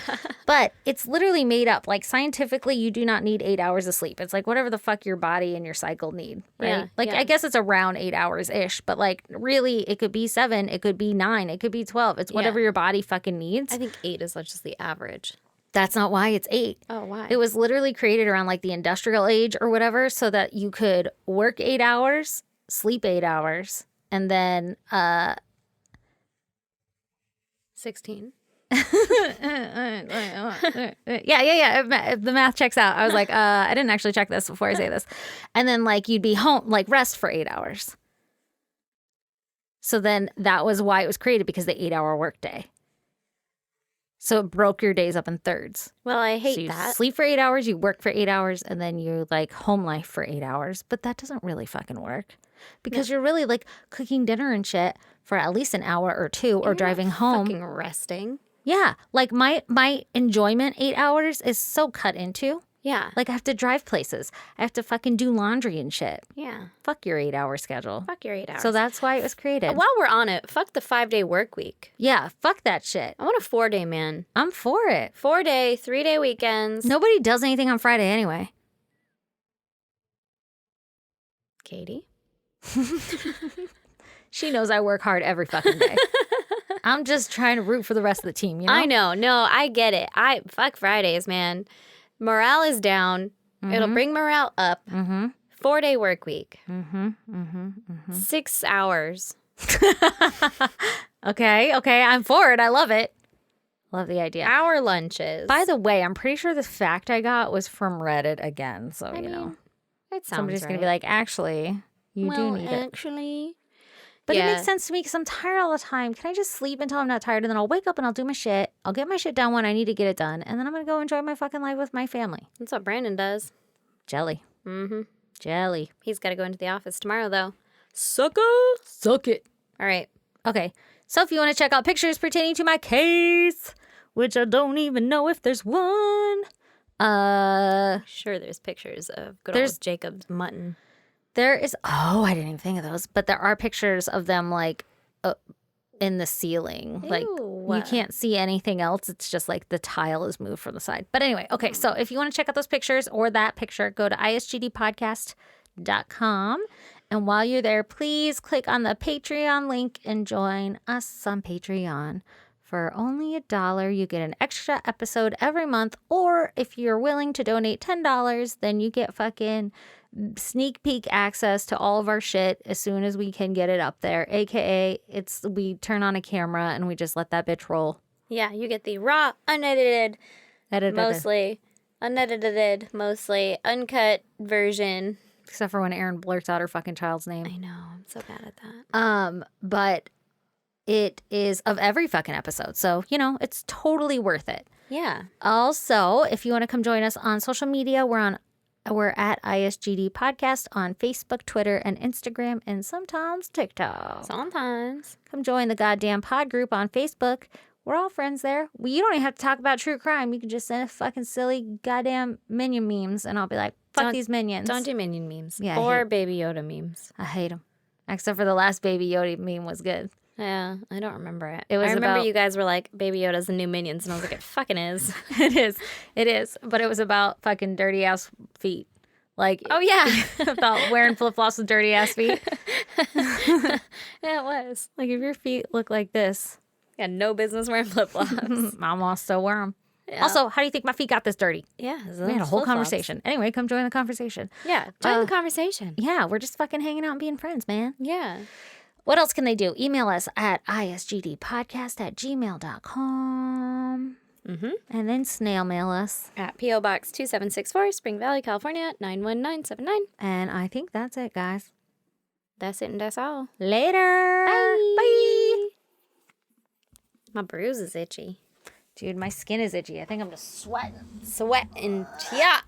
But it's literally made up. Like, scientifically, you do not need 8 hours of sleep. It's like whatever the fuck your body and your cycle need, right? Yeah, like, I guess it's around 8 hours-ish. But, like, really, it could be 7. It could be 9. It could be 12. It's whatever your body fucking needs. I think 8 is just the average. That's not why it's 8. Oh, why? It was literally created around like the industrial age or whatever so that you could work 8 hours, sleep 8 hours, and then 16. Yeah. The math checks out. I was like, I didn't actually check this before I say this. And then like you'd be home, like rest for 8 hours. So then that was why it was created, because the 8-hour workday. So it broke your days up in thirds. Well, I hate so you that. Sleep for 8 hours, you work for 8 hours, and then you like home life for 8 hours. But that doesn't really fucking work, because you're really like cooking dinner and shit for at least an hour or two, or driving home. Fucking resting. Yeah, like my enjoyment 8 hours is so cut into. Yeah. Like I have to drive places. I have to fucking do laundry and shit. Yeah. Fuck your 8-hour schedule. Fuck your 8 hours. So that's why it was created. While we're on it, fuck the 5-day work week. Yeah, fuck that shit. I want a 4-day, man. I'm for it. 4-day, 3-day weekends. Nobody does anything on Friday anyway. Katie? She knows I work hard every fucking day. I'm just trying to root for the rest of the team, you know? I know. No, I get it. Fuck Fridays, man. Morale is down. Mm-hmm. It'll bring morale up. Mm-hmm. 4-day work week. Mm-hmm. Mm-hmm. Mm-hmm. 6 hours. Okay. I'm for it. I love it. Love the idea. Hour lunches. By the way, I'm pretty sure the fact I got was from Reddit again. So, you know. It sounds somebody's right. going to be like, actually, you do need it. Actually, But it makes sense to me because I'm tired all the time. Can I just sleep until I'm not tired? And then I'll wake up and I'll do my shit. I'll get my shit done when I need to get it done. And then I'm going to go enjoy my fucking life with my family. That's what Brandon does. Jelly. Mm-hmm. Jelly. He's got to go into the office tomorrow, though. Sucker. Suck it. All right. Okay. So if you want to check out pictures pertaining to my case, which I don't even know if there's one. Sure, there's pictures of good old Jacob's mutton. There is. Oh, I didn't even think of those. But there are pictures of them like in the ceiling. Ew. Like you can't see anything else. It's just like the tile is moved from the side. But anyway, okay. So if you want to check out those pictures or that picture, go to isgdpodcast.com. And while you're there, please click on the Patreon link and join us on Patreon. For only $1, you get an extra episode every month. Or if you're willing to donate $10, then you get fucking sneak peek access to all of our shit as soon as we can get it up there. AKA, we turn on a camera and we just let that bitch roll. Yeah, you get the raw, unedited, mostly uncut version. Except for when Erin blurts out her fucking child's name. I know. I'm so bad at that. But it is of every fucking episode. So, it's totally worth it. Yeah. Also, if you want to come join us on social media, we're at ISGD Podcast on Facebook, Twitter, and Instagram, and sometimes TikTok. Sometimes. Come join the goddamn pod group on Facebook. We're all friends there. You don't even have to talk about true crime. You can just send fucking silly goddamn minion memes, and I'll be like, fuck these minions. Don't do minion memes. Yeah, or Baby Yoda memes. I hate them. Except for the last Baby Yoda meme was good. Yeah, I don't remember it. I remember you guys were like, Baby Yoda's the new Minions, and I was like, it fucking is. It is. But it was about fucking dirty ass feet. Like, oh yeah, about wearing flip flops with dirty ass feet. Yeah, it was. Like if your feet look like this, you got no business wearing flip flops. Mama still wear them. Yeah. Also, how do you think my feet got this dirty? Yeah, we had a whole conversation. Anyway, come join the conversation. Yeah, join the conversation. Yeah, we're just fucking hanging out and being friends, man. Yeah. What else can they do? Email us at isgdpodcast@gmail.com. Mm-hmm. And then snail mail us at P.O. Box 2764, Spring Valley, California, 91979. And I think that's it, guys. That's it and that's all. Later. Bye. Bye. My bruise is itchy. Dude, my skin is itchy. I think I'm just sweating. Sweating. Yeah.